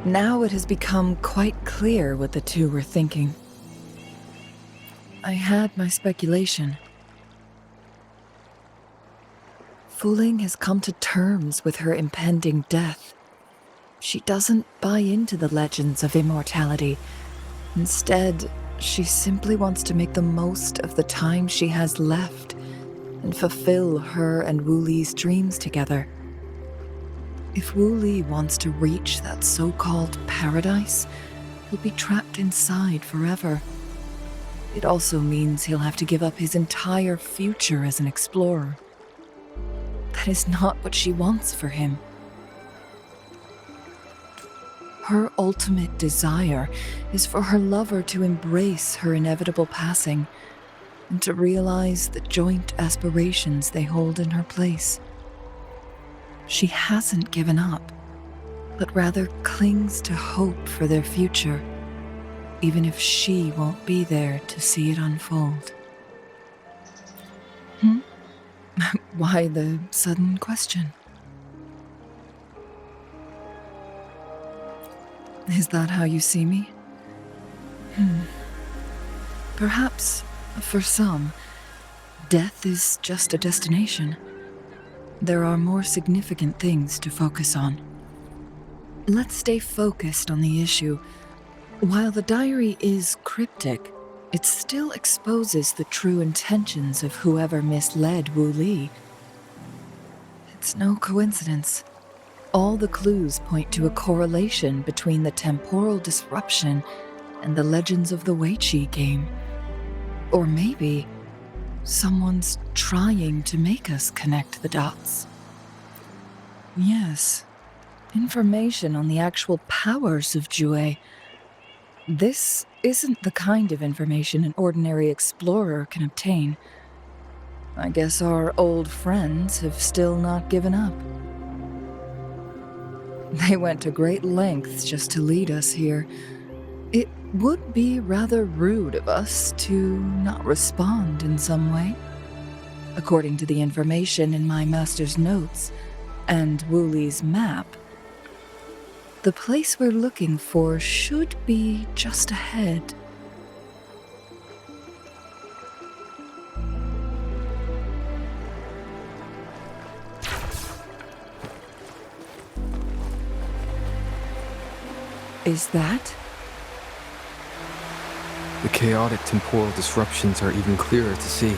Now it has become quite clear what the two were thinking. I had my speculation. Fuling has come to terms with her impending death. She doesn't buy into the legends of immortality. Instead, she simply wants to make the most of the time she has left and fulfill her and Wuli's dreams together. If Wuli wants to reach that so-called paradise, he'll be trapped inside forever. It also means he'll have to give up his entire future as an explorer. That is not what she wants for him. Her ultimate desire is for her lover to embrace her inevitable passing and to realize the joint aspirations they hold in her place. She hasn't given up, but rather clings to hope for their future, even if she won't be there to see it unfold. Why the sudden question? Is that how you see me? Perhaps, for some, death is just a destination. There are more significant things to focus on. Let's stay focused on the issue. While the diary is cryptic, it still exposes the true intentions of whoever misled Wuli. It's no coincidence. All the clues point to a correlation between the temporal disruption and the legends of the Weiqi game. Or maybe someone's trying to make us connect the dots. Yes, information on the actual powers of Jue. This isn't the kind of information an ordinary explorer can obtain. I guess our old friends have still not given up. They went to great lengths just to lead us here. It would be rather rude of us to not respond in some way. According to the information in my master's notes and Wuli's map, the place we're looking for should be just ahead. Is that? The chaotic temporal disruptions are even clearer to see.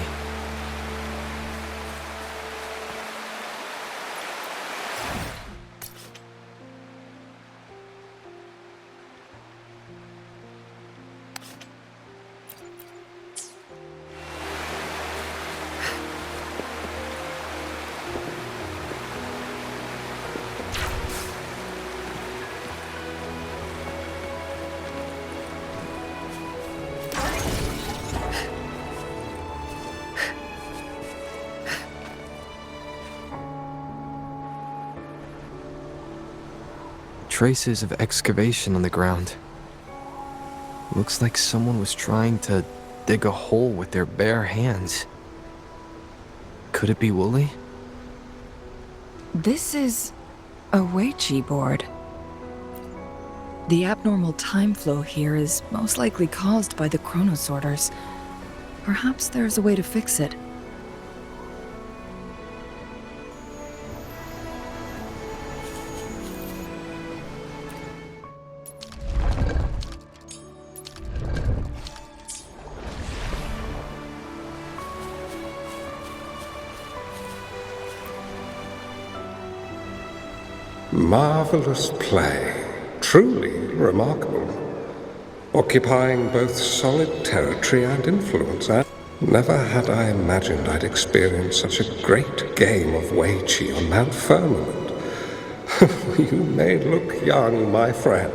Traces of excavation on the ground. Looks like someone was trying to dig a hole with their bare hands. Could it be Wuli? This is a Weiqi board. The abnormal time flow here is most likely caused by the Chrono sorters. Perhaps there's a way to fix it. Marvelous play. Truly remarkable. Occupying both solid territory and influence. Never had I imagined I'd experience such a great game of Weiqi on Mount Firmament. You may look young, my friend,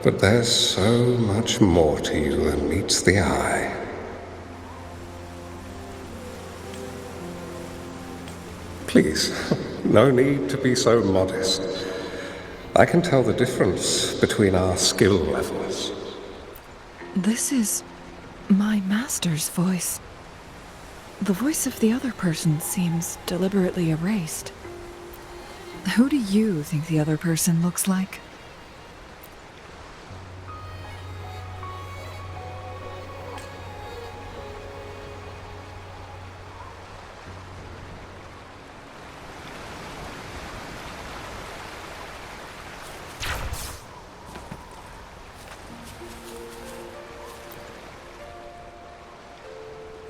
but there's so much more to you than meets the eye. Please, no need to be so modest. I can tell the difference between our skill levels. This is my master's voice. The voice of the other person seems deliberately erased. Who do you think the other person looks like?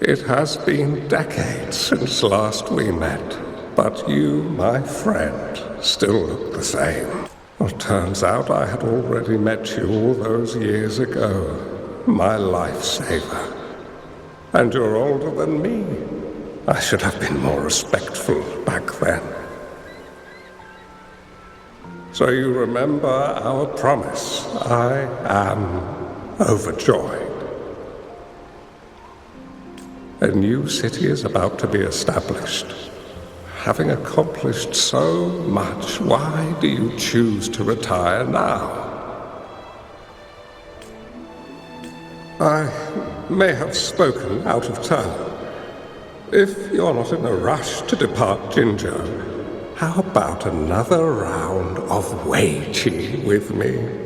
It has been decades since last we met, but you, my friend, still look the same. Well, turns out I had already met you all those years ago, my lifesaver. And you're older than me. I should have been more respectful back then. So you remember our promise. I am overjoyed. A new city is about to be established. Having accomplished so much, why do you choose to retire now? I may have spoken out of turn. If you're not in a rush to depart Jinzhou, how about another round of Weiqi with me?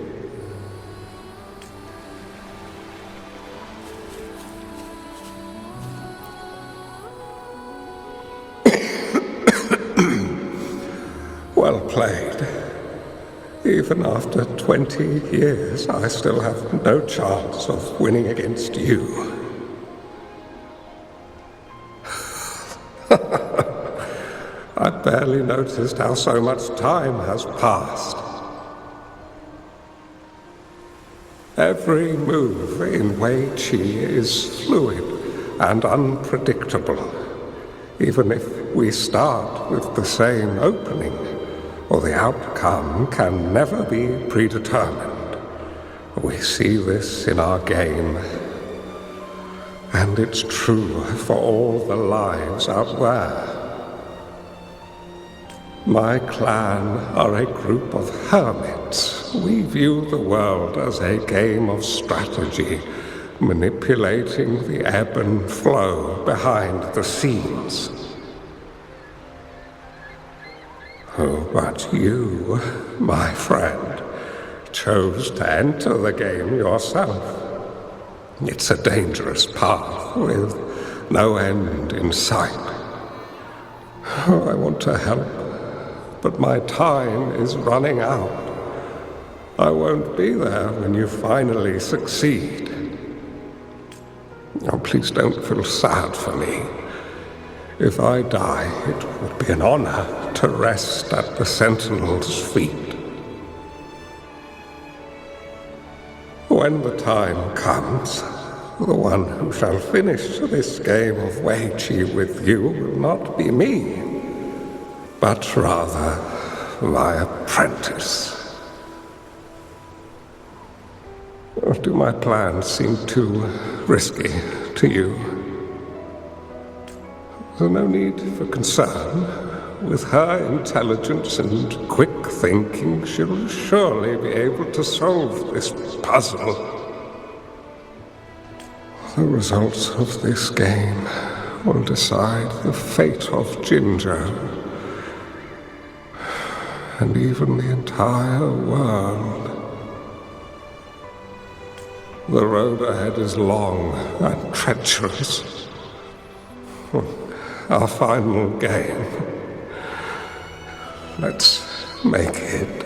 Well played. Even after 20 years, I still have no chance of winning against you. I barely noticed how so much time has passed. Every move in Weiqi is fluid and unpredictable, even if we start with the same opening, or the outcome can never be predetermined. We see this in our game, and it's true for all the lives out there. My clan are a group of hermits. We view the world as a game of strategy, manipulating the ebb and flow behind the scenes. Oh, but you, my friend, chose to enter the game yourself. It's a dangerous path with no end in sight. Oh, I want to help, but my time is running out. I won't be there when you finally succeed. Oh, please don't feel sad for me. If I die, it would be an honor to rest at the Sentinel's feet. When the time comes, the one who shall finish this game of Weiqi with you will not be me, but rather my apprentice. Or do my plans seem too risky to you? There's no need for concern. With her intelligence and quick thinking, she'll surely be able to solve this puzzle. The results of this game will decide the fate of Jinzhou, and even the entire world. The road ahead is long and treacherous. Our final game. Let's make it.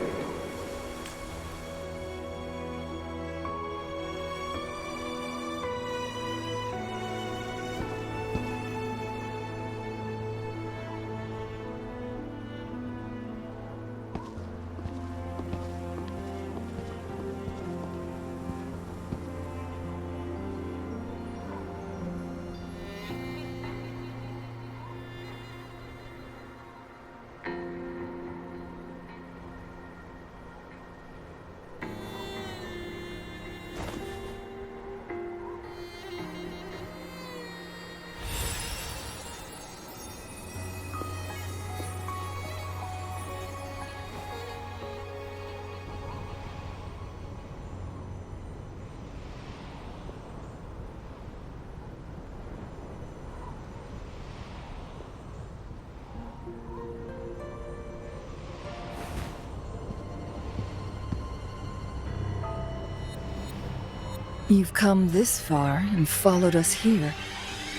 You've come this far and followed us here,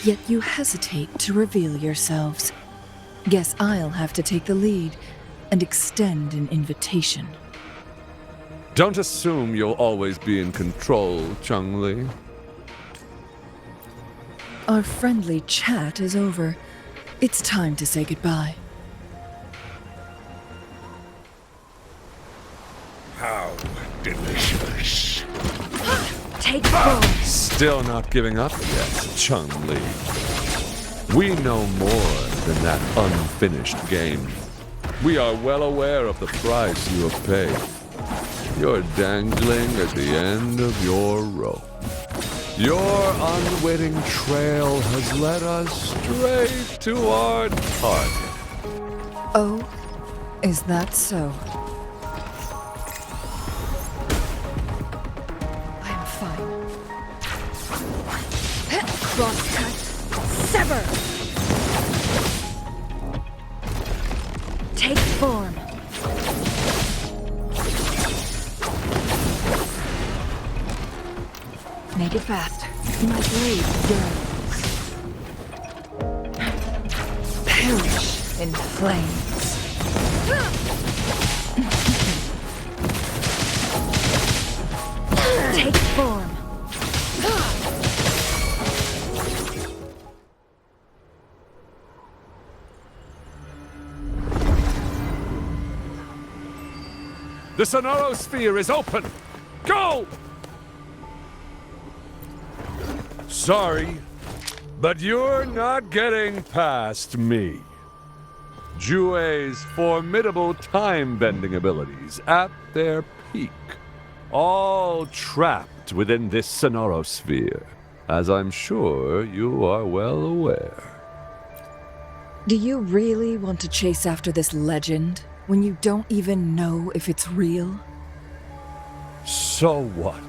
yet you hesitate to reveal yourselves. Guess I'll have to take the lead and extend an invitation. Don't assume you'll always be in control, Changli. Our friendly chat is over. It's time to say goodbye. How delicious. Take form. Still not giving up yet, Changli. We know more than that unfinished game. We are well aware of the price you have paid. You're dangling at the end of your rope. Your unwitting trail has led us straight to our target. Oh, is that so? I'm fine. Crosscut. Sever! Take form. Make it fast. My blade yearns. Perish in flames. Take form. The Sonoro sphere is open! Go! Sorry, but you're not getting past me. Jue's formidable time-bending abilities at their peak. All trapped within this Sonoro sphere, as I'm sure you are well aware. Do you really want to chase after this legend when you don't even know if it's real? So what?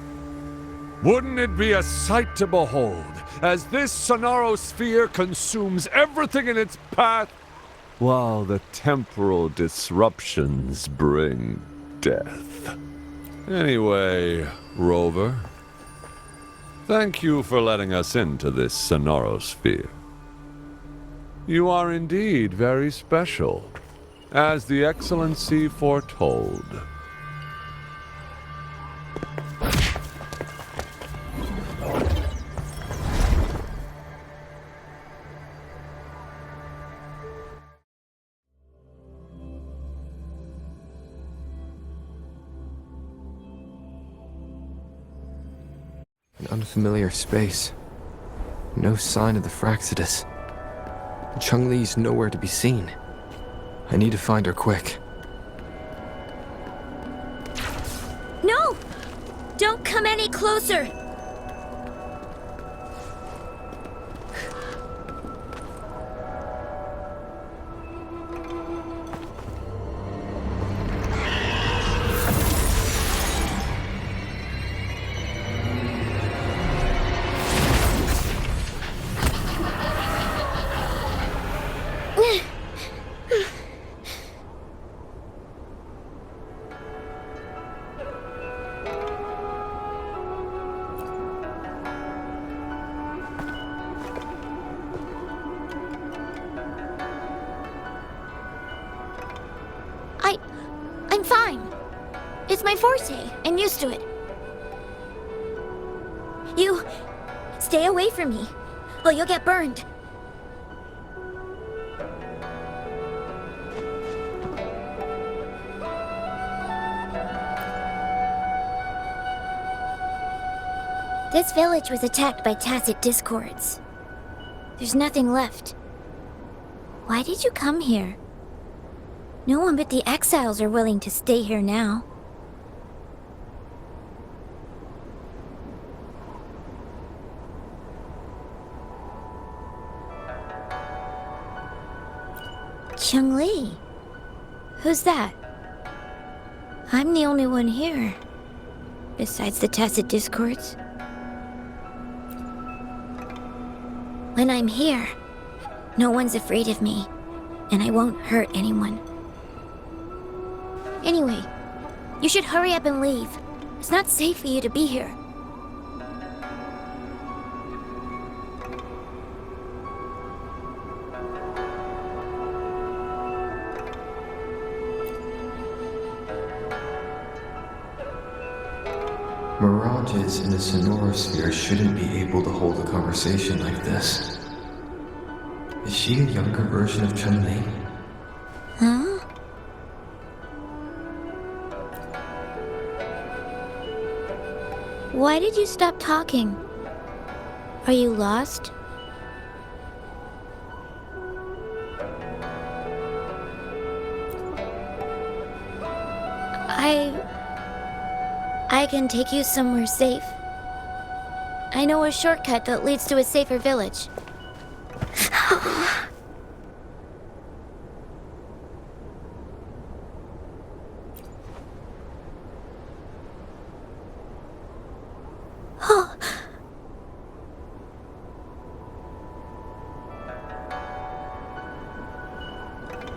Wouldn't it be a sight to behold as this Sonoro sphere consumes everything in its path, while the temporal disruptions bring death? Anyway, Rover, thank you for letting us into this Sonoro sphere. You are indeed very special, as the Excellency foretold. An unfamiliar space. No sign of the Fractsidus. Chungli's nowhere to be seen. I need to find her quick. No! Don't come any closer! I'm fine. It's my forte. I'm used to it. You... stay away from me, or you'll get burned. This village was attacked by tacit discords. There's nothing left. Why did you come here? No one but the exiles are willing to stay here now. Changli? Who's that? I'm the only one here, besides the tacit discords. When I'm here, no one's afraid of me, and I won't hurt anyone. Anyway, you should hurry up and leave. It's not safe for you to be here. Mirage Mirages in a Sonoro sphere shouldn't be able to hold a conversation like this. Is she a younger version of Changli? Huh? Why did you stop talking? Are you lost? I can take you somewhere safe. I know a shortcut that leads to a safer village.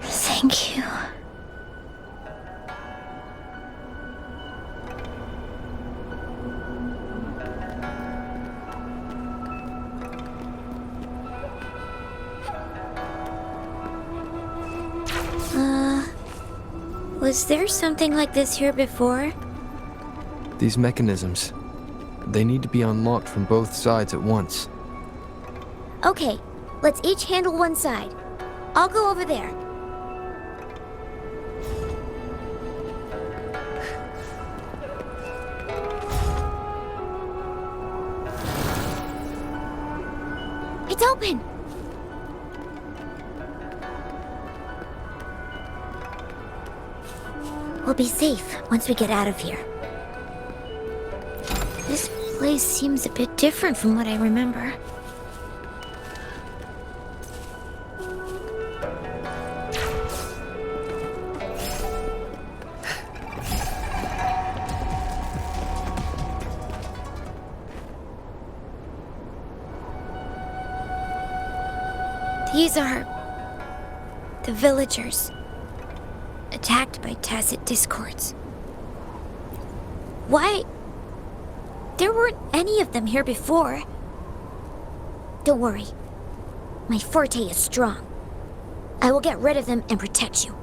Thank you. Was there something like this here before? These mechanisms, they need to be unlocked from both sides at once. Okay, let's each handle one side. I'll go over there. It's open! We'll be safe once we get out of here. This place seems a bit different from what I remember. These are the villagers, attacked by tacit discords. Why? There weren't any of them here before. Don't worry. My forte is strong. I will get rid of them and protect you.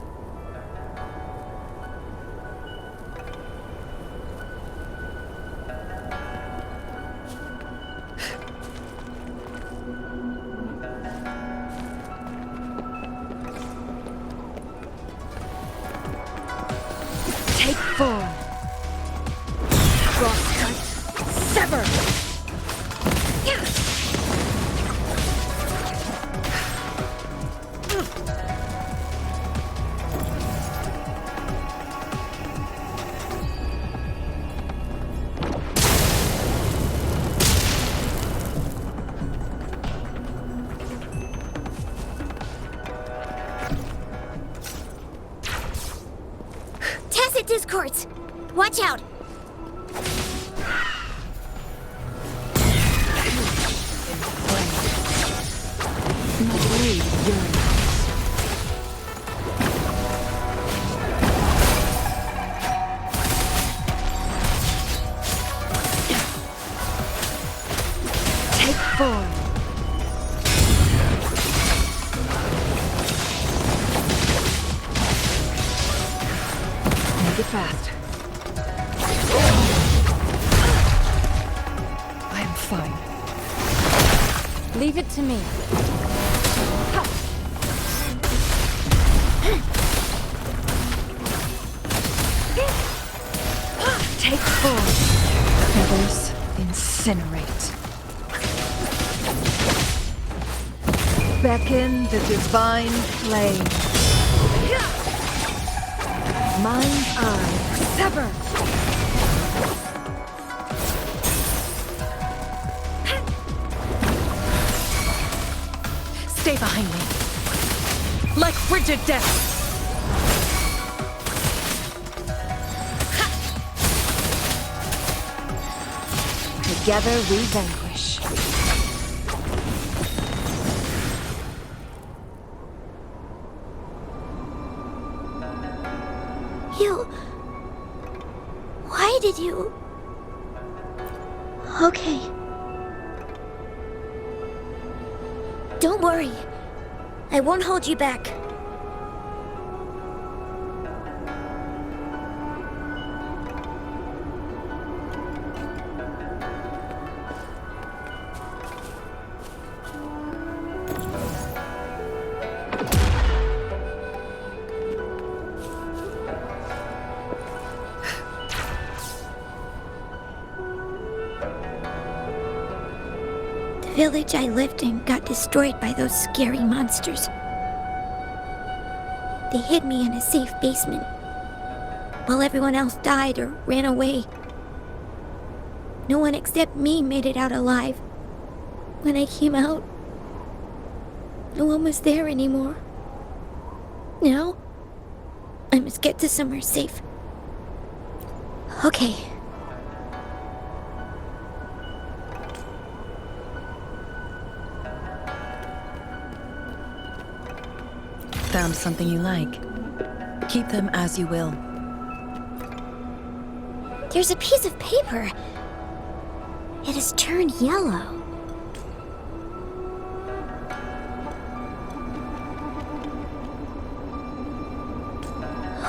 Take form. Crosscut. Sever. Tacit discords! Watch out! My blade yearns. Take form. Make it fast. I am fine. Leave it to me. Take form. Feathers incinerate. Beckon the divine flame. Mind's eye. Sever. Stay behind me. Like frigid death. Together we vanquish. Why did you... Okay. Don't worry. I won't hold you back. village I lived in got destroyed by those scary monsters. They hid me in a safe basement, while everyone else died or ran away. No one except me made it out alive. When I came out, no one was there anymore. Now, I must get to somewhere safe. Okay. Found something you like. Keep them as you will. There's a piece of paper. It has turned yellow.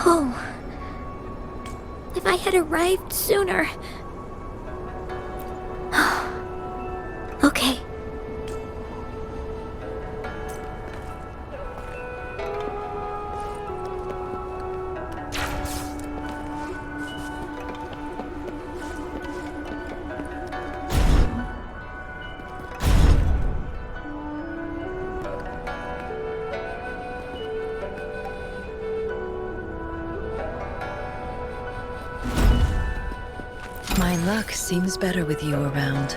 Oh. If I had arrived sooner. Okay. My luck seems better with you around.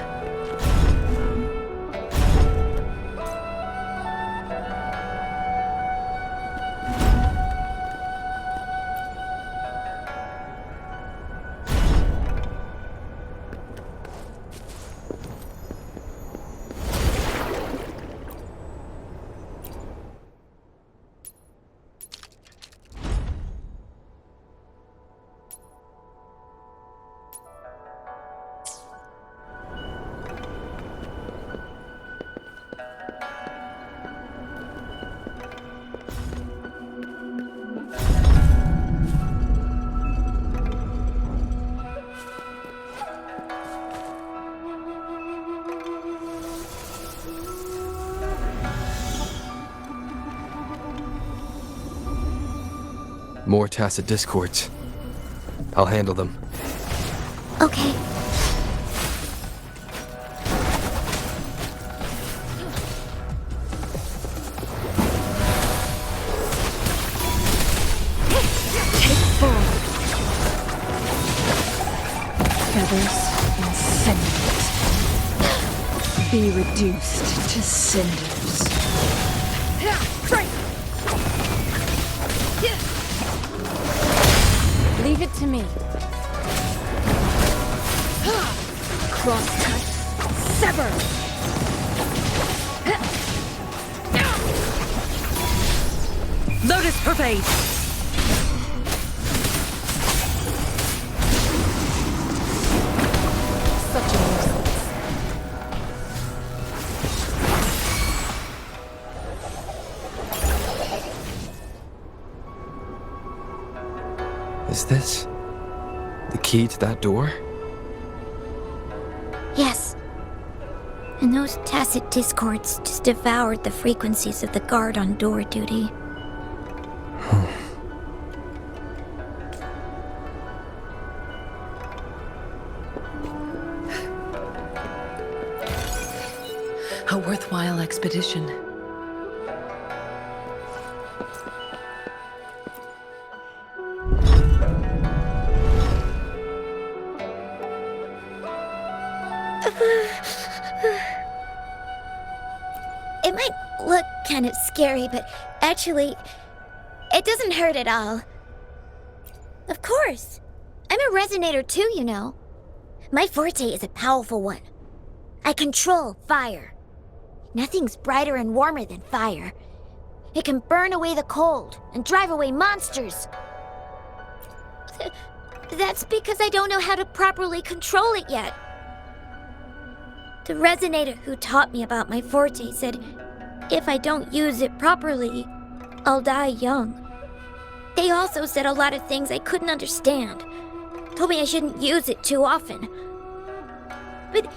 More tacit discords. I'll handle them. Okay. Take form. Feathers incinerate. Be reduced to cinders. Leave it to me. Cross-cut. Sever! Lotus pervade! Such a nuisance. Is this the key to that door? Yes. And those tacit discords just devoured the frequencies of the guard on door duty. A worthwhile expedition. It might look kind of scary, but actually, it doesn't hurt at all. Of course. I'm a resonator too, you know. My forte is a powerful one. I control fire. Nothing's brighter and warmer than fire. It can burn away the cold and drive away monsters. That's because I don't know how to properly control it yet. The resonator who taught me about my forte said if I don't use it properly, I'll die young. They also said a lot of things I couldn't understand. Told me I shouldn't use it too often. But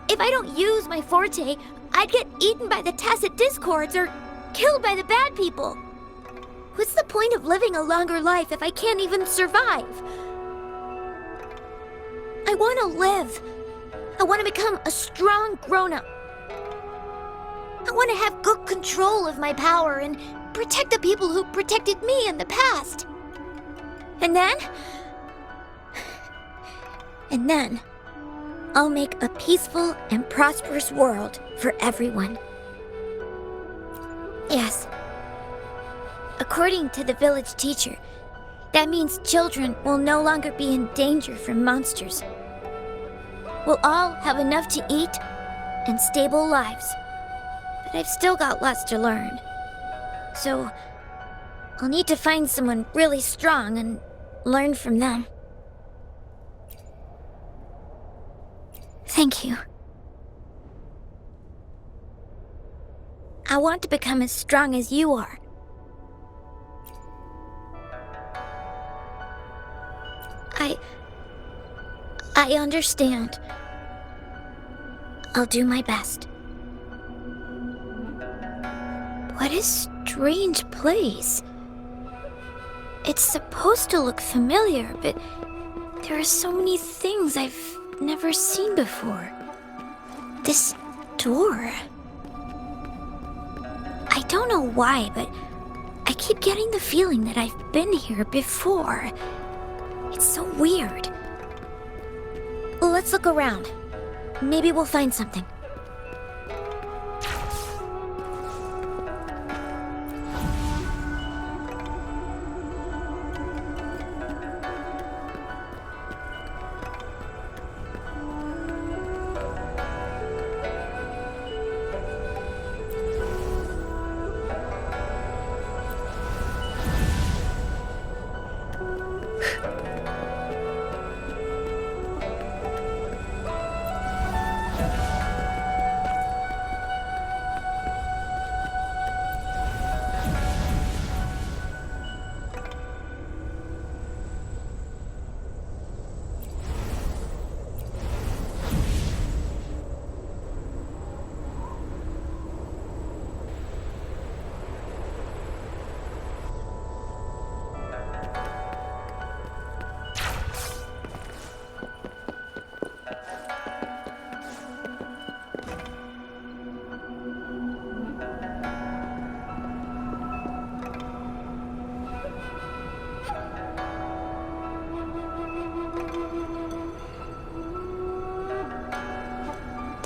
if I don't use my forte, I'd get eaten by the tacit discords or killed by the bad people. What's the point of living a longer life if I can't even survive? I want to live. I want to become a strong grown-up. I want to have good control of my power and protect the people who protected me in the past. And then, I'll make a peaceful and prosperous world for everyone. Yes. According to the village teacher, that means children will no longer be in danger from monsters. We'll all have enough to eat and stable lives. But I've still got lots to learn. So, I'll need to find someone really strong and learn from them. Thank you. I want to become as strong as you are. I understand. I'll do my best. What a strange place. It's supposed to look familiar, but there are so many things I've never seen before. This door. I don't know why, but I keep getting the feeling that I've been here before. It's so weird. Let's look around. Maybe we'll find something.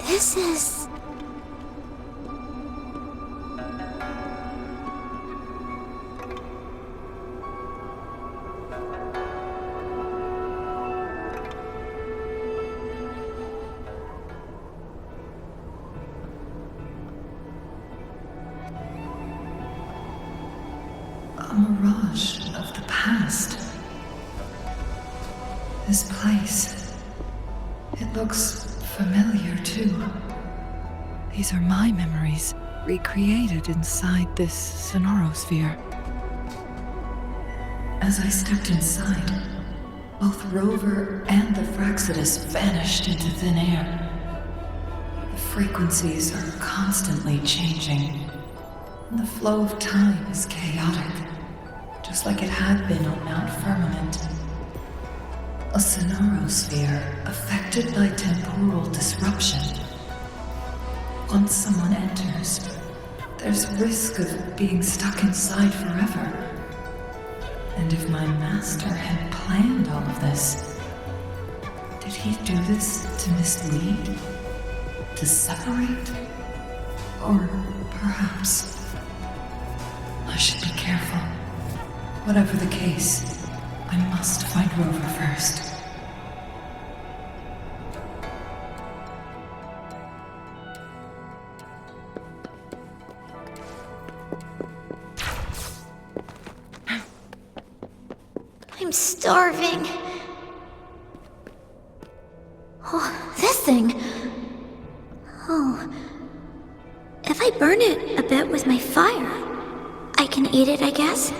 This is... a mirage of the past. This place, it looks familiar too. These are my memories, recreated inside this Sonoro sphere. As I stepped inside, both Rover and the Fractsidus vanished into thin air. The frequencies are constantly changing, and the flow of time is chaotic, just like it had been on Mount Firmament. A Sonoro sphere affected by temporal disruption. Once someone enters, there's risk of being stuck inside forever. And if my master had planned all of this, did he do this to mislead? To separate? Or perhaps I should be careful. Whatever the case, I must find Rover first. I'm starving. Oh, this thing. Oh. If I burn it a bit with my fire, I can eat it, I guess.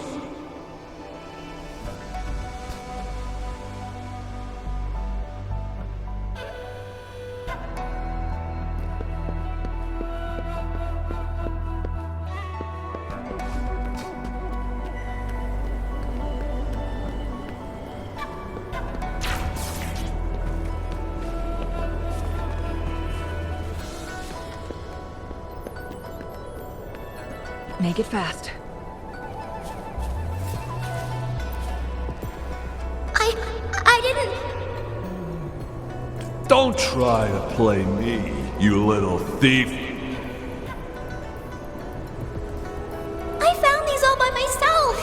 Make it fast. I didn't... Don't try to play me, you little thief. I found these all by myself.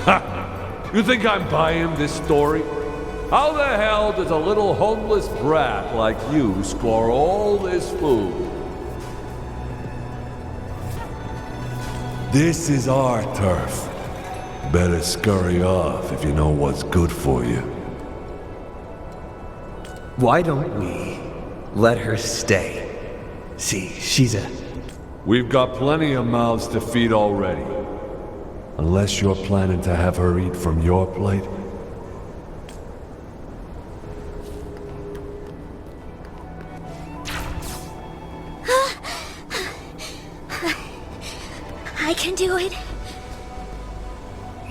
Ha! You think I'm buying this story? How the hell does a little homeless brat like you score all this food? This is our turf. Better scurry off if you know what's good for you. Why don't we let her stay? See, she's a... We've got plenty of mouths to feed already. Unless you're planning to have her eat from your plate. I can do it.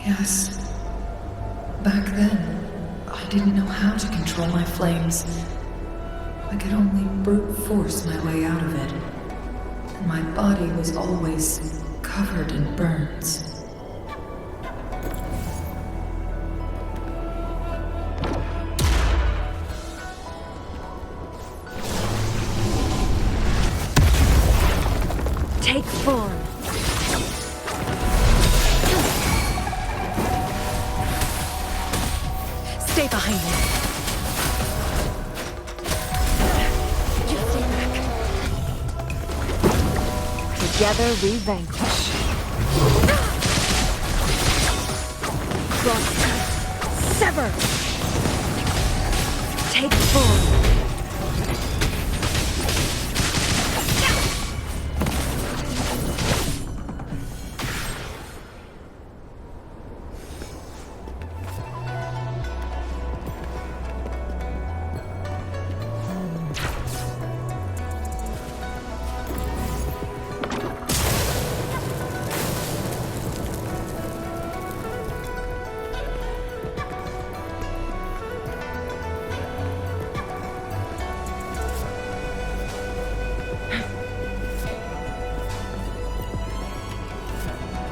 Yes. Back then, I didn't know how to control my flames. I could only brute force my way out of it. And my body was always covered in burns. Take form. Stay behind me. You stay back. Together we vanquish. Cross. Sever. Take form.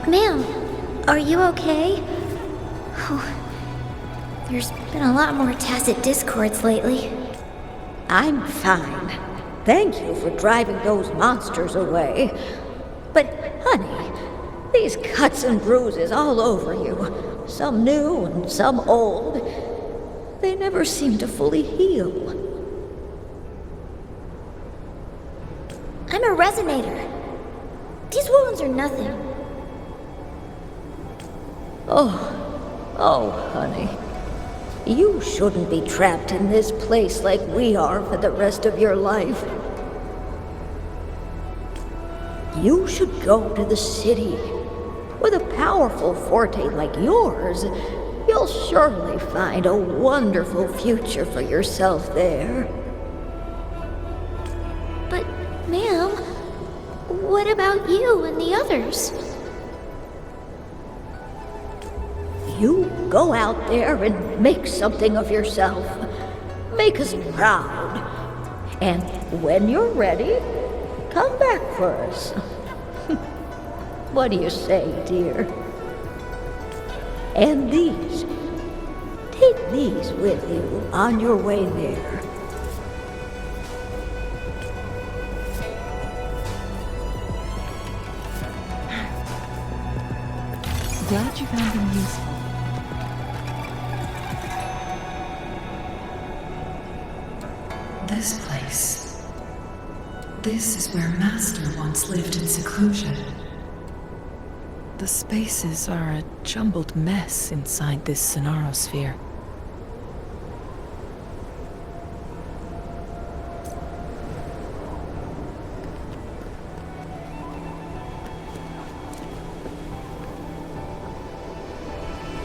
Ma'am, are you okay? Oh, there's been a lot more tacit discords lately. I'm fine. Thank you for driving those monsters away. But, honey, these cuts and bruises all over you, some new and some old, they never seem to fully heal. I'm a resonator. These wounds are nothing. Oh, honey. You shouldn't be trapped in this place like we are for the rest of your life. You should go to the city. With a powerful forte like yours, you'll surely find a wonderful future for yourself there. But, ma'am, what about you and the others? You go out there and make something of yourself. Make us proud. And when you're ready, come back for us. What do you say, dear? And these. Take these with you on your way there. Glad you found them useful. This place. This is where Master once lived in seclusion. The spaces are a jumbled mess inside this Sonoro sphere.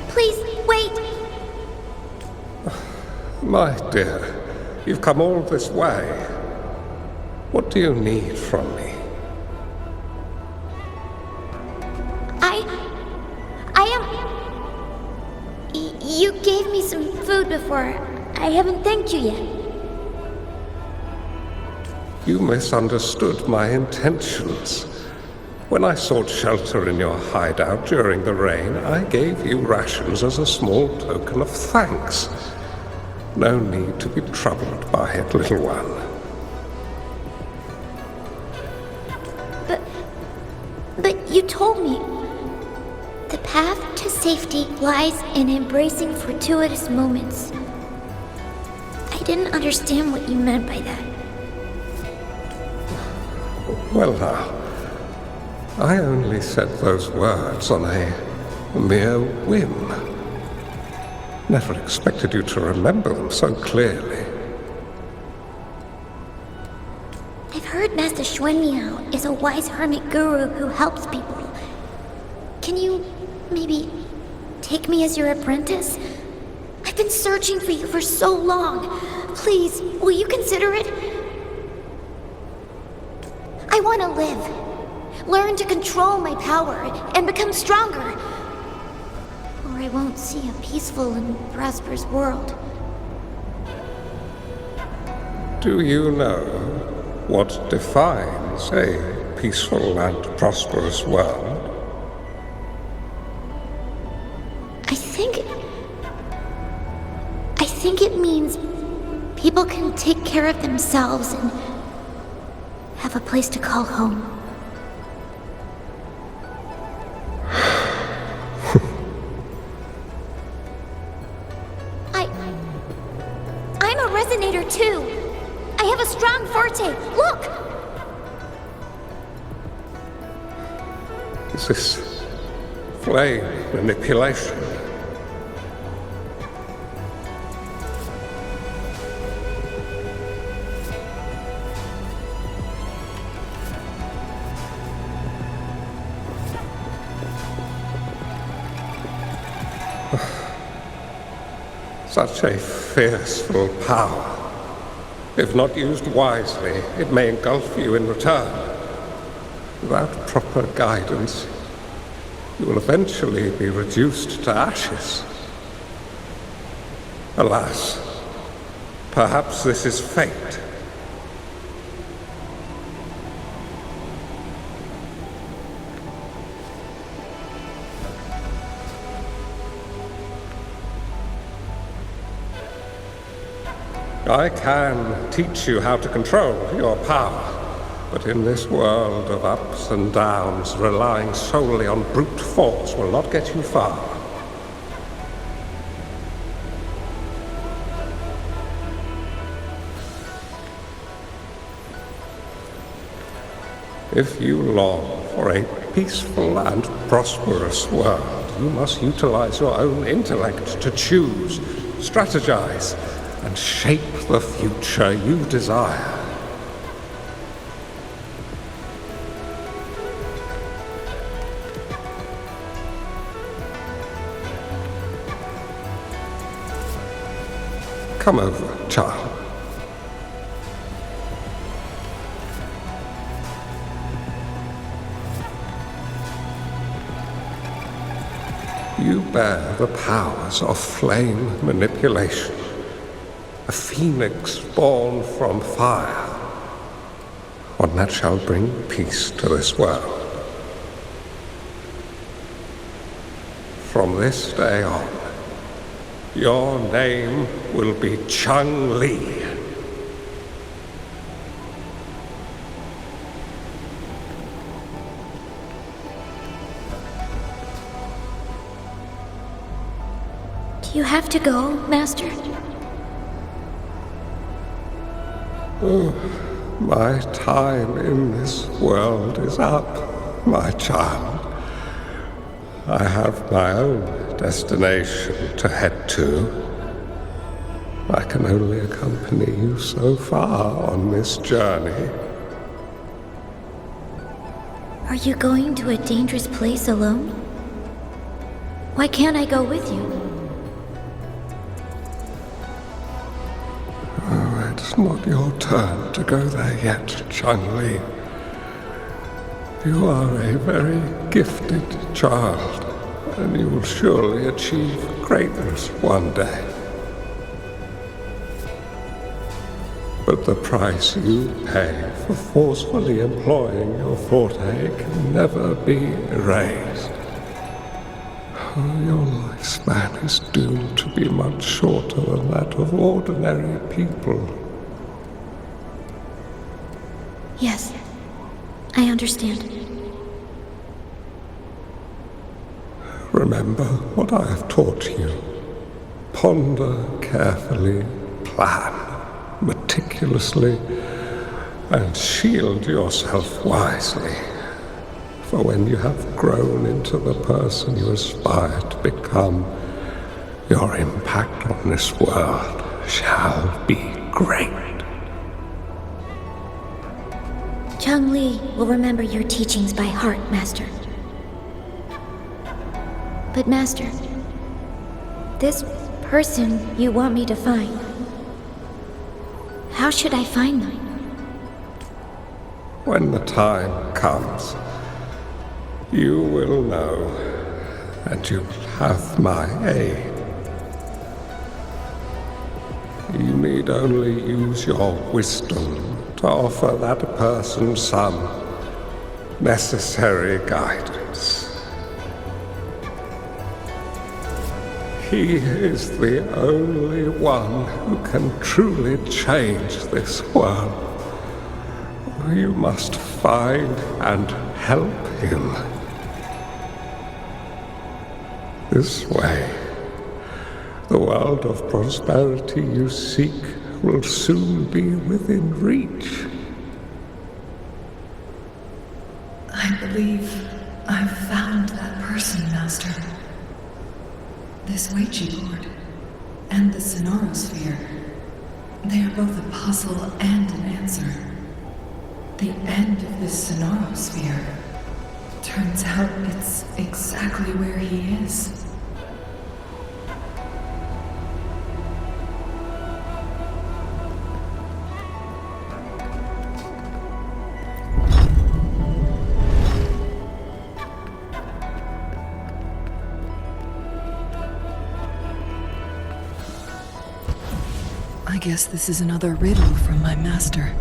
Please, wait! My dear, you've come all this way. What do you need from me? You gave me some food before. I haven't thanked you yet. You misunderstood my intentions. When I sought shelter in your hideout during the rain, I gave you rations as a small token of thanks. No need to be troubled by it, little one. But you told me the path to safety lies in embracing fortuitous moments. I didn't understand what you meant by that. Well now, I only said those words on a mere whim. Never expected you to remember them so clearly. I've heard Master Xuanmiao is a wise hermit guru who helps people. Can you maybe take me as your apprentice? I've been searching for you for so long. Please, will you consider it? I want to live. Learn to control my power and become stronger. Or I won't see a peaceful and prosperous world. Do you know what defines a peaceful and prosperous world? I think it means people can take care of themselves and have a place to call home. I'm a resonator too. I have a strong forte. Look! Is this flame manipulation? Such a fearful power. If not used wisely, it may engulf you in return. Without proper guidance, you will eventually be reduced to ashes. Alas, perhaps this is fate. I can teach you how to control your power, but in this world of ups and downs, relying solely on brute force will not get you far. If you long for a peaceful and prosperous world, you must utilize your own intellect to choose, strategize, and shape the future you desire. Come over, child. You bear the powers of flame manipulation. A phoenix born from fire, one that shall bring peace to this world. From this day on, your name will be Changli. Do you have to go, Master? Oh, my time in this world is up, my child. I have my own destination to head to. I can only accompany you so far on this journey. Are you going to a dangerous place alone? Why can't I go with you? It's not your turn to go there yet, Changli. You are a very gifted child, and you will surely achieve greatness one day. But the price you pay for forcefully employing your forte can never be erased. Your lifespan is doomed to be much shorter than that of ordinary people. Yes, I understand. Remember what I have taught you. Ponder carefully, plan meticulously, and shield yourself wisely. For when you have grown into the person you aspire to become, your impact on this world shall be great. Changli will remember your teachings by heart, Master. But Master, this person you want me to find, how should I find them? When the time comes, you will know, and you have my aid. You need only use your wisdom to offer that person some necessary guidance. He is the only one who can truly change this world. You must find and help him. This way, the world of prosperity you seek will soon be within reach. I believe I've found that person, Master. This Weiqi board and the Sonoro sphere, they are both a puzzle and an answer. The end of this Sonoro sphere, turns out it's exactly where he is. I guess this is another riddle from my master.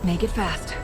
Make it fast.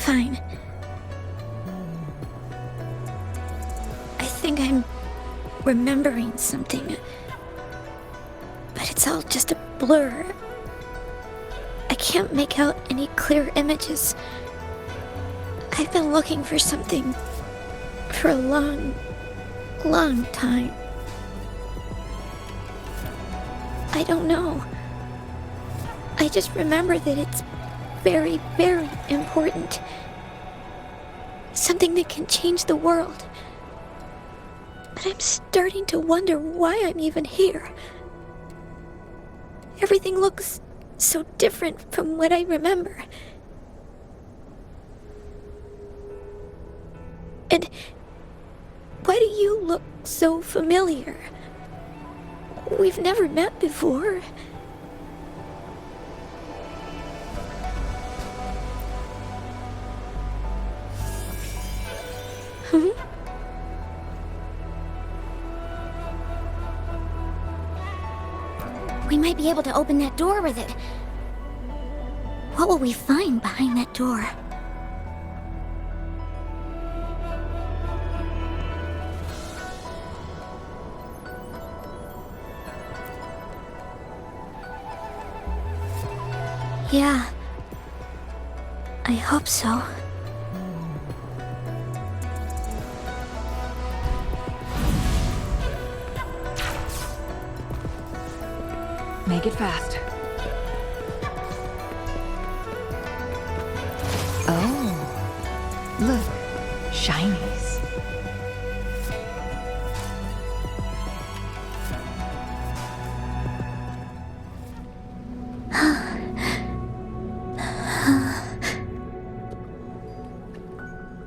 fine. I think I'm remembering something. But it's all just a blur. I can't make out any clear images. I've been looking for something for a long time. I don't know. I just remember that it's very, very important. Something that can change the world. But I'm starting to wonder why I'm even here. Everything looks so different from what I remember. And why do you look so familiar? We've never met before. We might be able to open that door with it. What will we find behind that door? Yeah. I hope so. Make it fast. Oh, look, shinies.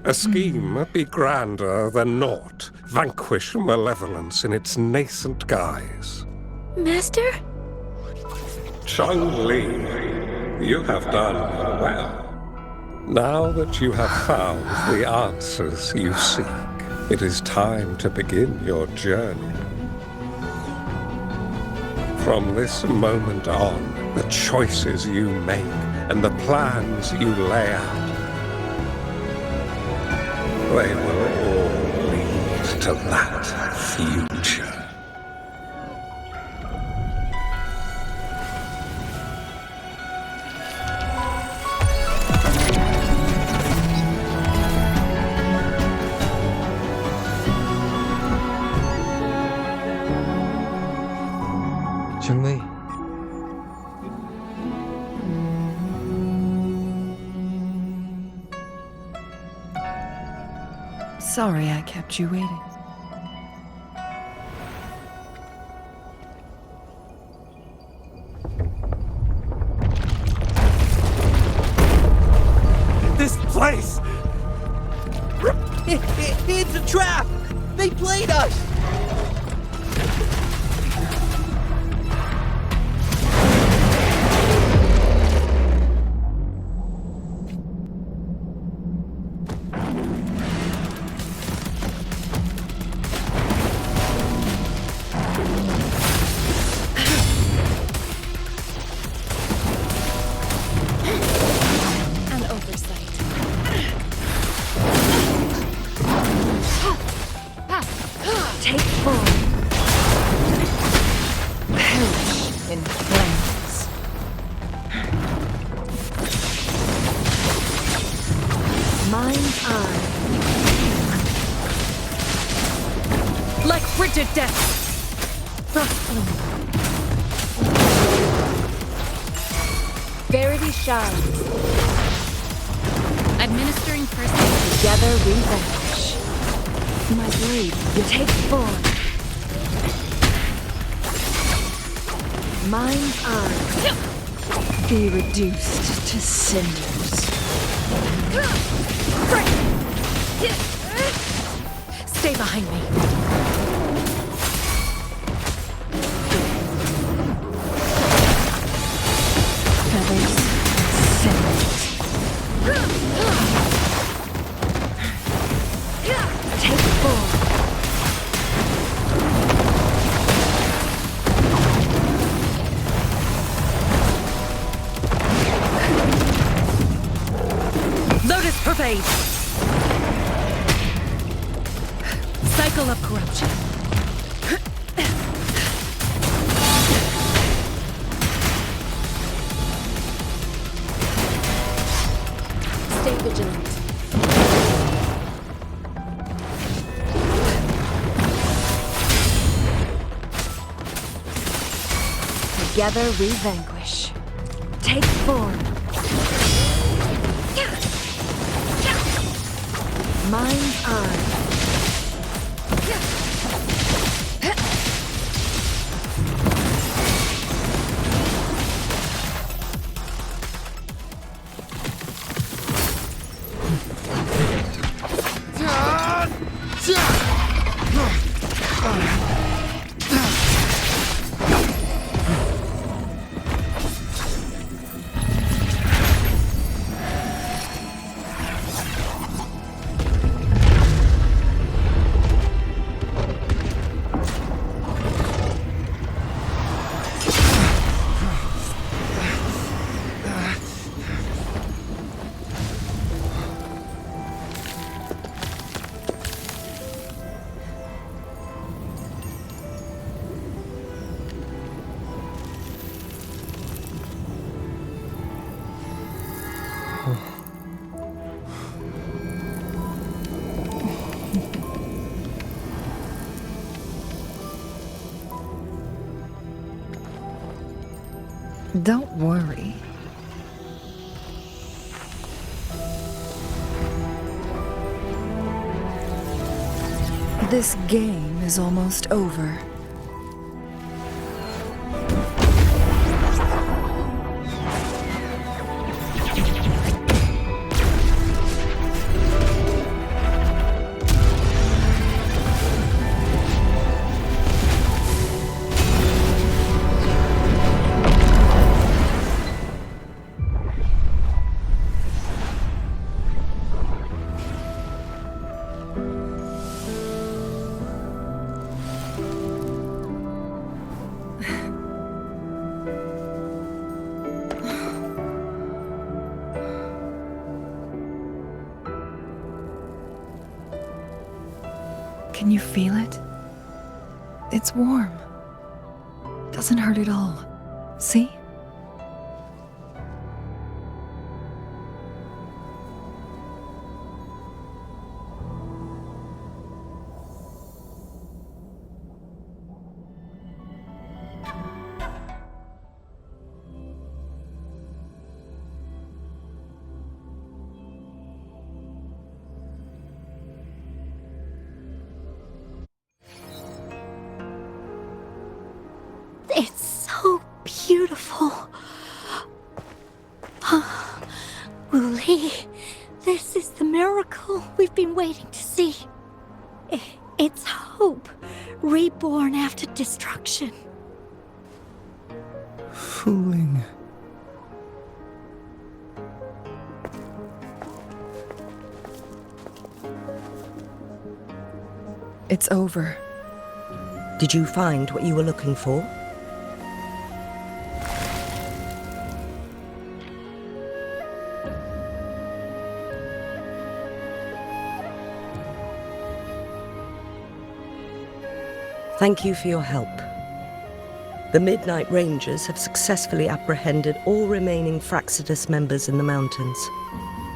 A scheme be grander than naught. Vanquish malevolence in its nascent guise. Master? Changli, you have done well. Now that you have found the answers you seek, it is time to begin your journey. From this moment on, the choices you make and the plans you lay out, they will all lead to that future. Changli. Sorry I kept you waiting. This place! It's a trap! They played us! Verity shines. Administering first aid. Together we vanish. My blade, you take form. Mind's eye. Be reduced to cinders. Stay behind me. Pervade! Cycle of corruption. Stay vigilant. Together we vanquish. Take form. Mind's eye. Don't worry. This game is almost over. Can you feel it? It's warm. Doesn't hurt at all. See? It's so beautiful. Wuli, this is the miracle we've been waiting to see. It's hope, reborn after destruction. Fuling. It's over. Did you find what you were looking for? Thank you for your help. The Midnight Rangers have successfully apprehended all remaining Fractsidus members in the mountains,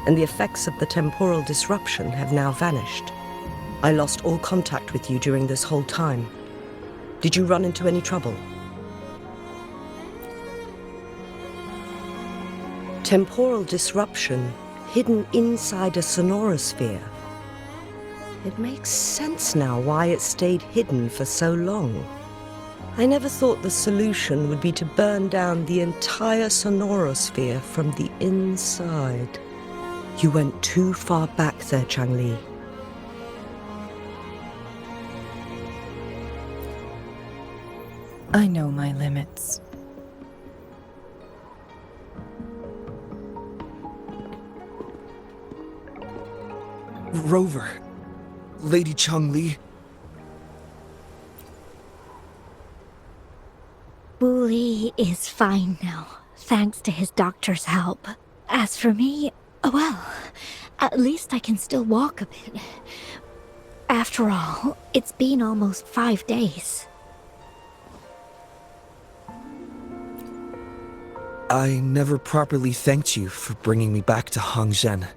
and the effects of the temporal disruption have now vanished. I lost all contact with you during this whole time. Did you run into any trouble? Temporal disruption hidden inside a sonorosphere. It makes sense now why it stayed hidden for so long. I never thought the solution would be to burn down the entire sonorosphere from the inside. You went too far back there, Changli. I know my limits. Rover. Lady Changli. Wuli is fine now, thanks to his doctor's help. As for me, well, At least I can still walk a bit. After all, it's been almost 5 days. I never properly thanked you for bringing me back to Hongzhen.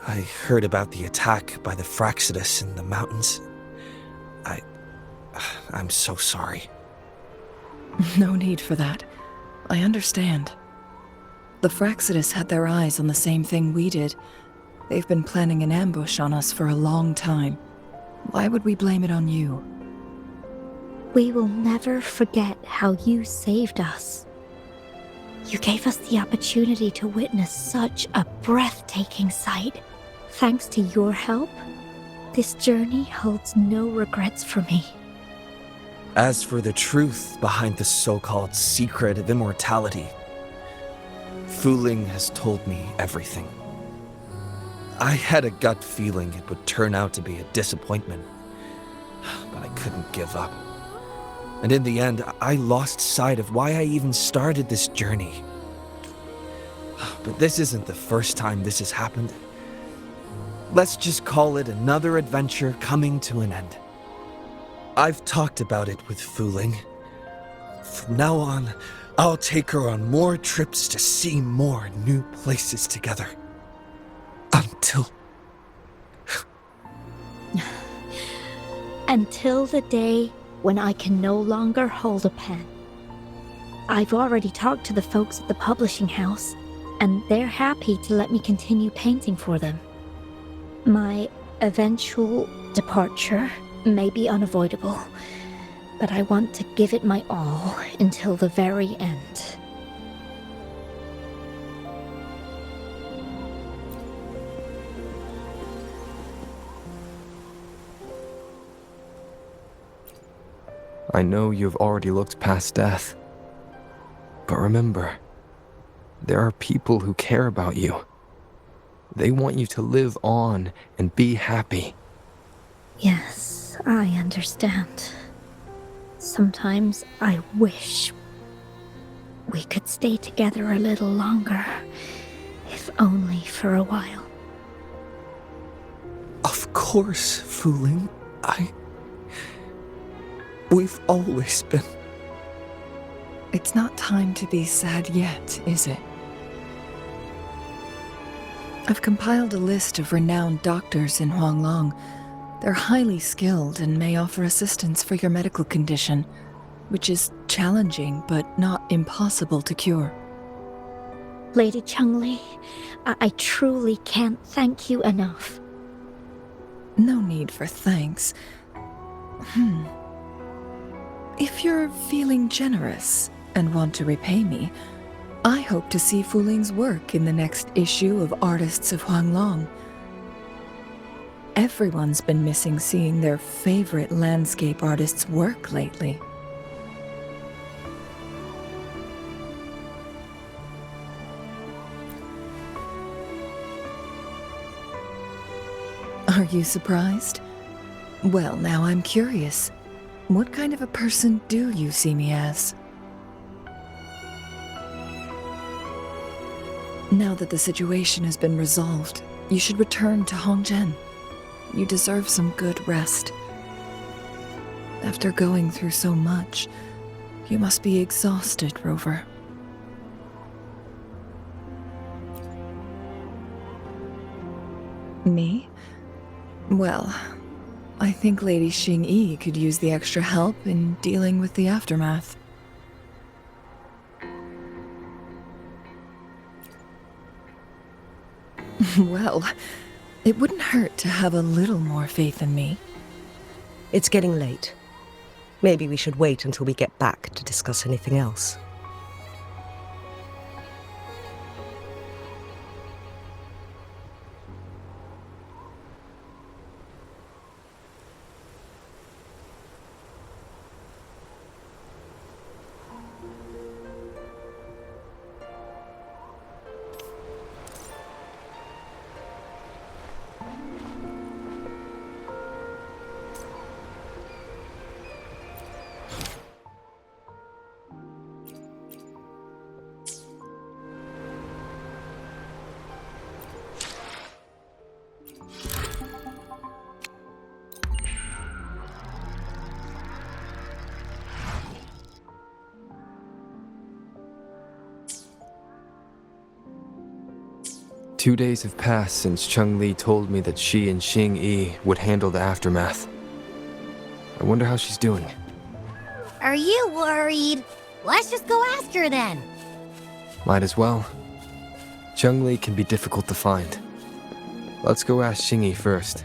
I heard about the attack by the Fractsidus in the mountains. I'm so sorry. No need for that. I understand. The Fractsidus had their eyes on the same thing we did. They've been planning an ambush on us for a long time. Why would we blame it on you? We will never forget how you saved us. You gave us the opportunity to witness such a breathtaking sight. Thanks to your help, this journey holds no regrets for me. As for the truth behind the so-called secret of immortality, Fuling has told me everything. I had a gut feeling it would turn out to be a disappointment, but I couldn't give up. And in the end, I lost sight of why I even started this journey. But this isn't the first time this has happened. Let's just call it another adventure coming to an end. I've talked about it with Fuling. From now on, I'll take her on more trips to see more new places together. Until the day when I can no longer hold a pen. I've already talked to the folks at the publishing house, and they're happy to let me continue painting for them. My eventual departure may be unavoidable, but I want to give it my all until the very end. I know you've already looked past death. But remember, there are people who care about you. They want you to live on and be happy. Yes, I understand. Sometimes I wish we could stay together a little longer, if only for a while. Of course, Fuling. We've always been... It's not time to be sad yet, is it? I've compiled a list of renowned doctors in Huanglong. They're highly skilled and may offer assistance for your medical condition, which is challenging but not impossible to cure. Lady Changli, I truly can't thank you enough. No need for thanks. If you're feeling generous and want to repay me, I hope to see Fuling's work in the next issue of Artists of Huanglong. Everyone's been missing seeing their favorite landscape artists work lately. Are you surprised? Well, now I'm curious. What kind of a person do you see me as? Now that the situation has been resolved, you should return to Hongzhen. You deserve some good rest. After going through so much, you must be exhausted, Rover. Me? Well, I think Lady Xinyi could use the extra help in dealing with the aftermath. Well, it wouldn't hurt to have a little more faith in me. It's getting late. Maybe we should wait until we get back to discuss anything else. 2 days have passed since Changli told me that she and Xinyi would handle the aftermath. I wonder how she's doing. Are you worried? Let's just go ask her then. Might as well. Changli can be difficult to find. Let's go ask Xinyi first.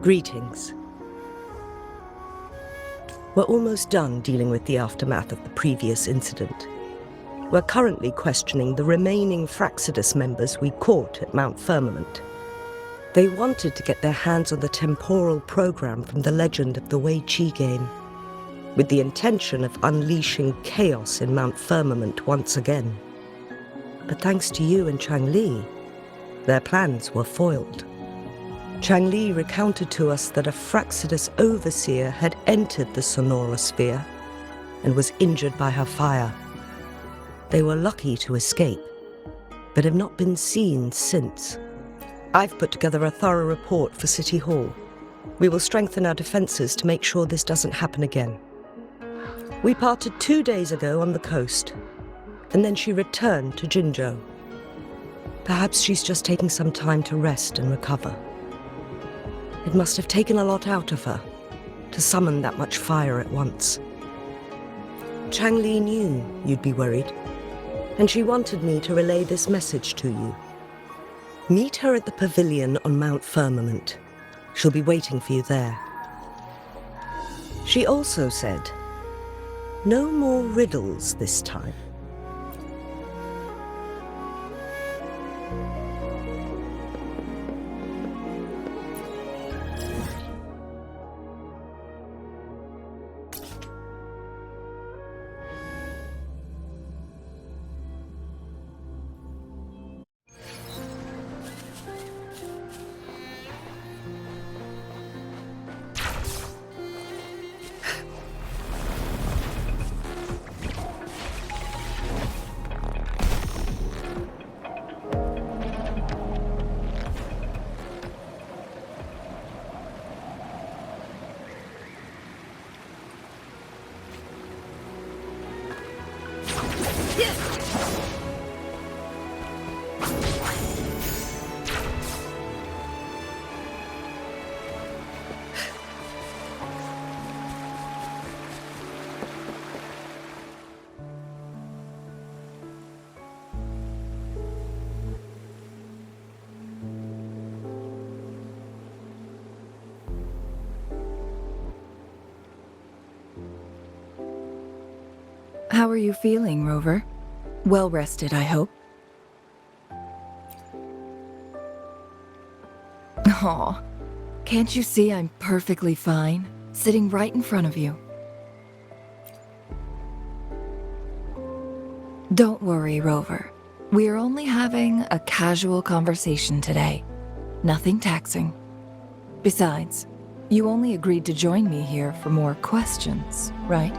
Greetings. We're almost done dealing with the aftermath of the previous incident. We're currently questioning the remaining Fractsidus members we caught at Mount Firmament. They wanted to get their hands on the temporal program from the legend of the Weiqi game, with the intention of unleashing chaos in Mount Firmament once again. But thanks to you and Changli, their plans were foiled. Changli recounted to us that a Fractsidus overseer had entered the Sonoro sphere and was injured by her fire. They were lucky to escape, but have not been seen since. I've put together a thorough report for City Hall. We will strengthen our defenses to make sure this doesn't happen again. We parted 2 days ago on the coast, and then she returned to Jinzhou. Perhaps she's just taking some time to rest and recover. It must have taken a lot out of her to summon that much fire at once. Changli knew you'd be worried, and she wanted me to relay this message to you. Meet her at the Pavillion on Mount Firmament. She'll be waiting for you there. She also said, no more riddles this time. How are you feeling, Rover? Well rested, I hope. Aw, can't you see I'm perfectly fine, sitting right in front of you? Don't worry, Rover. We are only having a casual conversation today. Nothing taxing. Besides, you only agreed to join me here for more questions, right?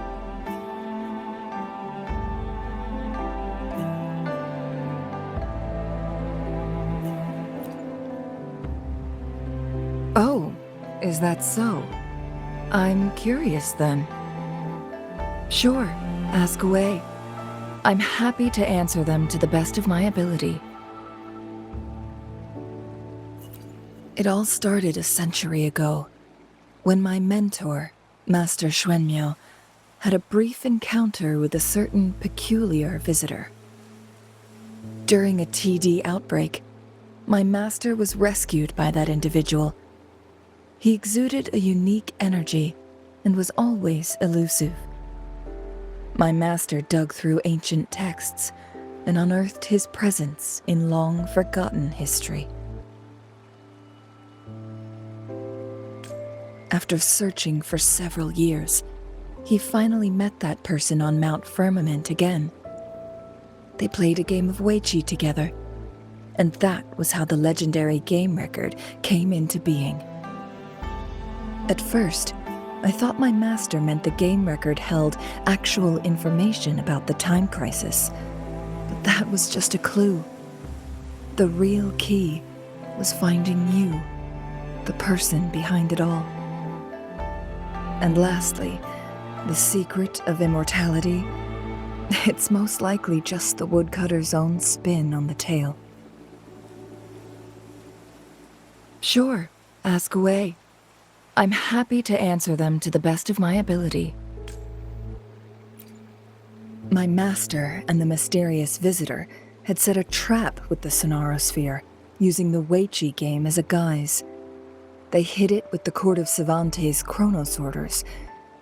Oh, is that so? I'm curious then. Sure, ask away. I'm happy to answer them to the best of my ability. It all started a century ago, when my mentor, Master Xuanmiao, had a brief encounter with a certain peculiar visitor. During a TD outbreak, my master was rescued by that individual. He exuded a unique energy and was always elusive. My master dug through ancient texts and unearthed his presence in long-forgotten history. After searching for several years, he finally met that person on Mount Firmament again. They played a game of Weiqi together, and that was how the legendary game record came into being. At first, I thought my master meant the game record held actual information about the time crisis, but that was just a clue. The real key was finding you, the person behind it all. And lastly, the secret of immortality, it's most likely just the woodcutter's own spin on the tale. Sure, ask away. I'm happy to answer them to the best of my ability. My master and the mysterious visitor had set a trap with the Sonoro sphere, using the Weiqi game as a guise. They hid it with the Court of Savante's Chrono sorters,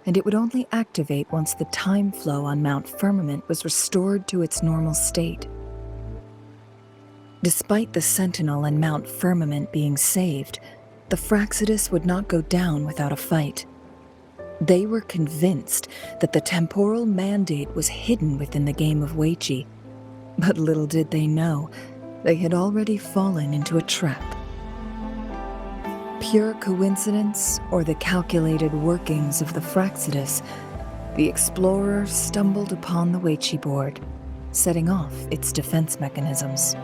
and it would only activate once the time flow on Mount Firmament was restored to its normal state. Despite the Sentinel and Mount Firmament being saved, the Fractsidus would not go down without a fight. They were convinced that the temporal mandate was hidden within the game of Weiqi, but little did they know, they had already fallen into a trap. Pure coincidence or the calculated workings of the Fractsidus, the explorer stumbled upon the Weiqi board, setting off its defense mechanisms.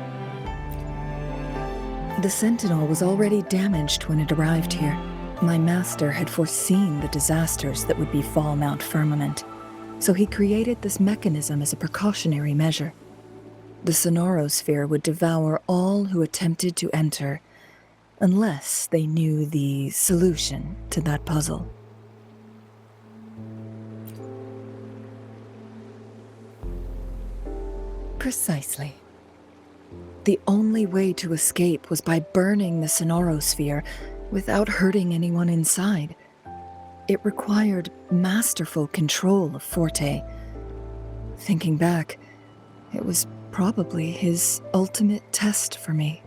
The Sentinel was already damaged when it arrived here. My master had foreseen the disasters that would befall Mount Firmament, so he created this mechanism as a precautionary measure. The Sonoro sphere would devour all who attempted to enter, unless they knew the solution to that puzzle. Precisely. The only way to escape was by burning the Sonoro sphere without hurting anyone inside. It required masterful control of Forte. Thinking back, it was probably his ultimate test for me.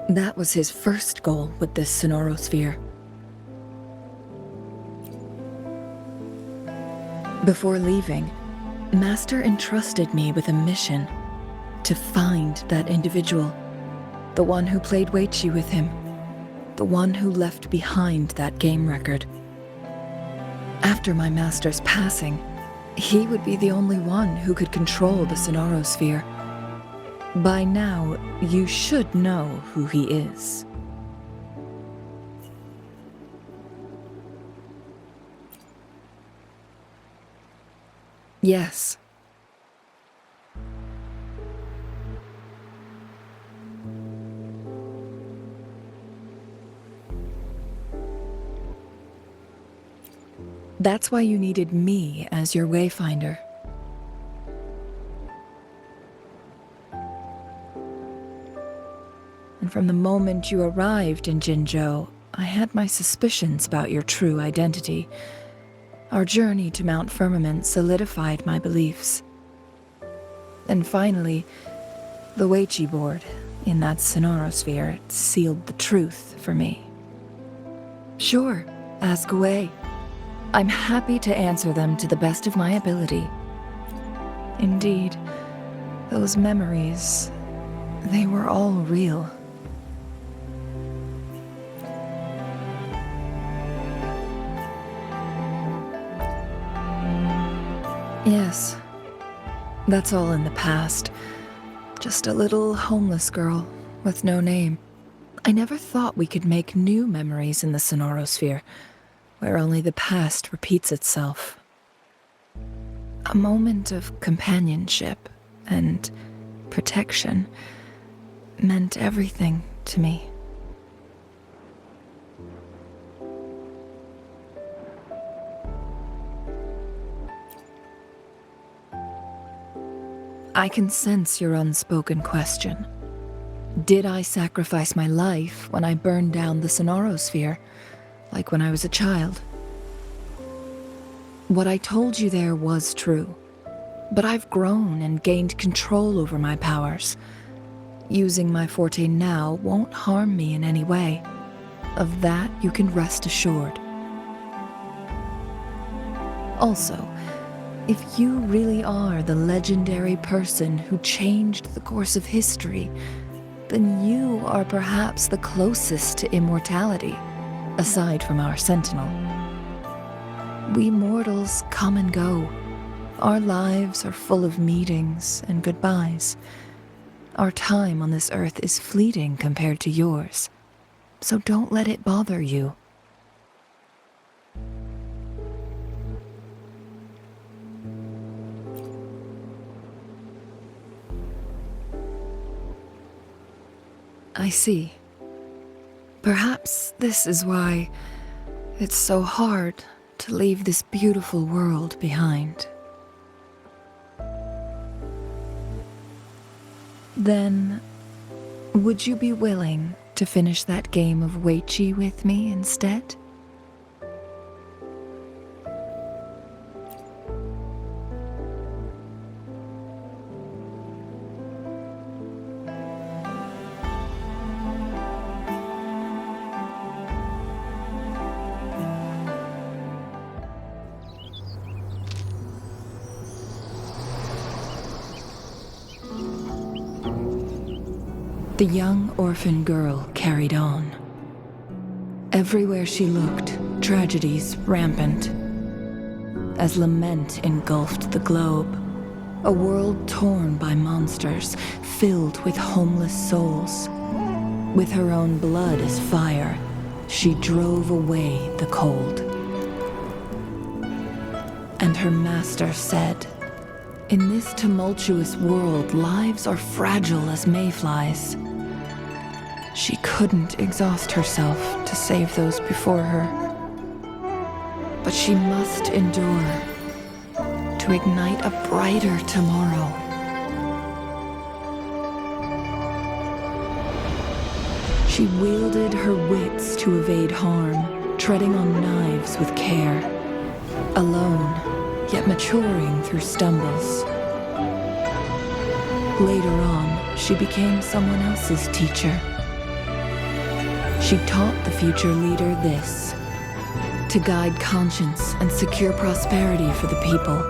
That was his first goal with this Sonoro sphere. Before leaving, Master entrusted me with a mission to find that individual, the one who played Weiqi with him, the one who left behind that game record. After my master's passing, he would be the only one who could control the Sonoro sphere. By now, you should know who he is. Yes. That's why you needed me as your wayfinder. And from the moment you arrived in Jinzhou, I had my suspicions about your true identity. Our journey to Mount Firmament solidified my beliefs. And finally, the Weiqi board in that Sonoro sphere sealed the truth for me. Sure, ask away. I'm happy to answer them to the best of my ability. Indeed, those memories, they were all real. Yes, that's all in the past. Just a little homeless girl with no name. I never thought we could make new memories in the Sonoro sphere, where only the past repeats itself. A moment of companionship and protection meant everything to me. I can sense your unspoken question. Did I sacrifice my life when I burned down the Sonoro sphere, like when I was a child? What I told you there was true, but I've grown and gained control over my powers. Using my forte now won't harm me in any way. Of that you can rest assured. Also, if you really are the legendary person who changed the course of history, then you are perhaps the closest to immortality, aside from our sentinel. We mortals come and go. Our lives are full of meetings and goodbyes. Our time on this earth is fleeting compared to yours, so don't let it bother you. I see. Perhaps this is why it's so hard to leave this beautiful world behind. Then, would you be willing to finish that game of Weiqi with me instead? The young orphan girl carried on. Everywhere she looked, tragedies rampant. As lament engulfed the globe, a world torn by monsters, filled with homeless souls. With her own blood as fire, she drove away the cold. And her master said, "In this tumultuous world, lives are fragile as mayflies." She couldn't exhaust herself to save those before her. But she must endure to ignite a brighter tomorrow. She wielded her wits to evade harm, treading on knives with care. Alone, yet maturing through stumbles. Later on, she became someone else's teacher. She taught the future leader this: to guide conscience and secure prosperity for the people,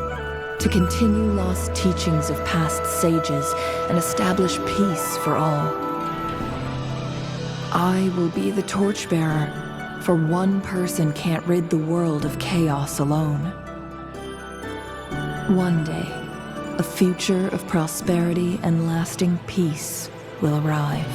to continue lost teachings of past sages and establish peace for all. I will be the torchbearer, for one person can't rid the world of chaos alone. One day, a future of prosperity and lasting peace will arrive.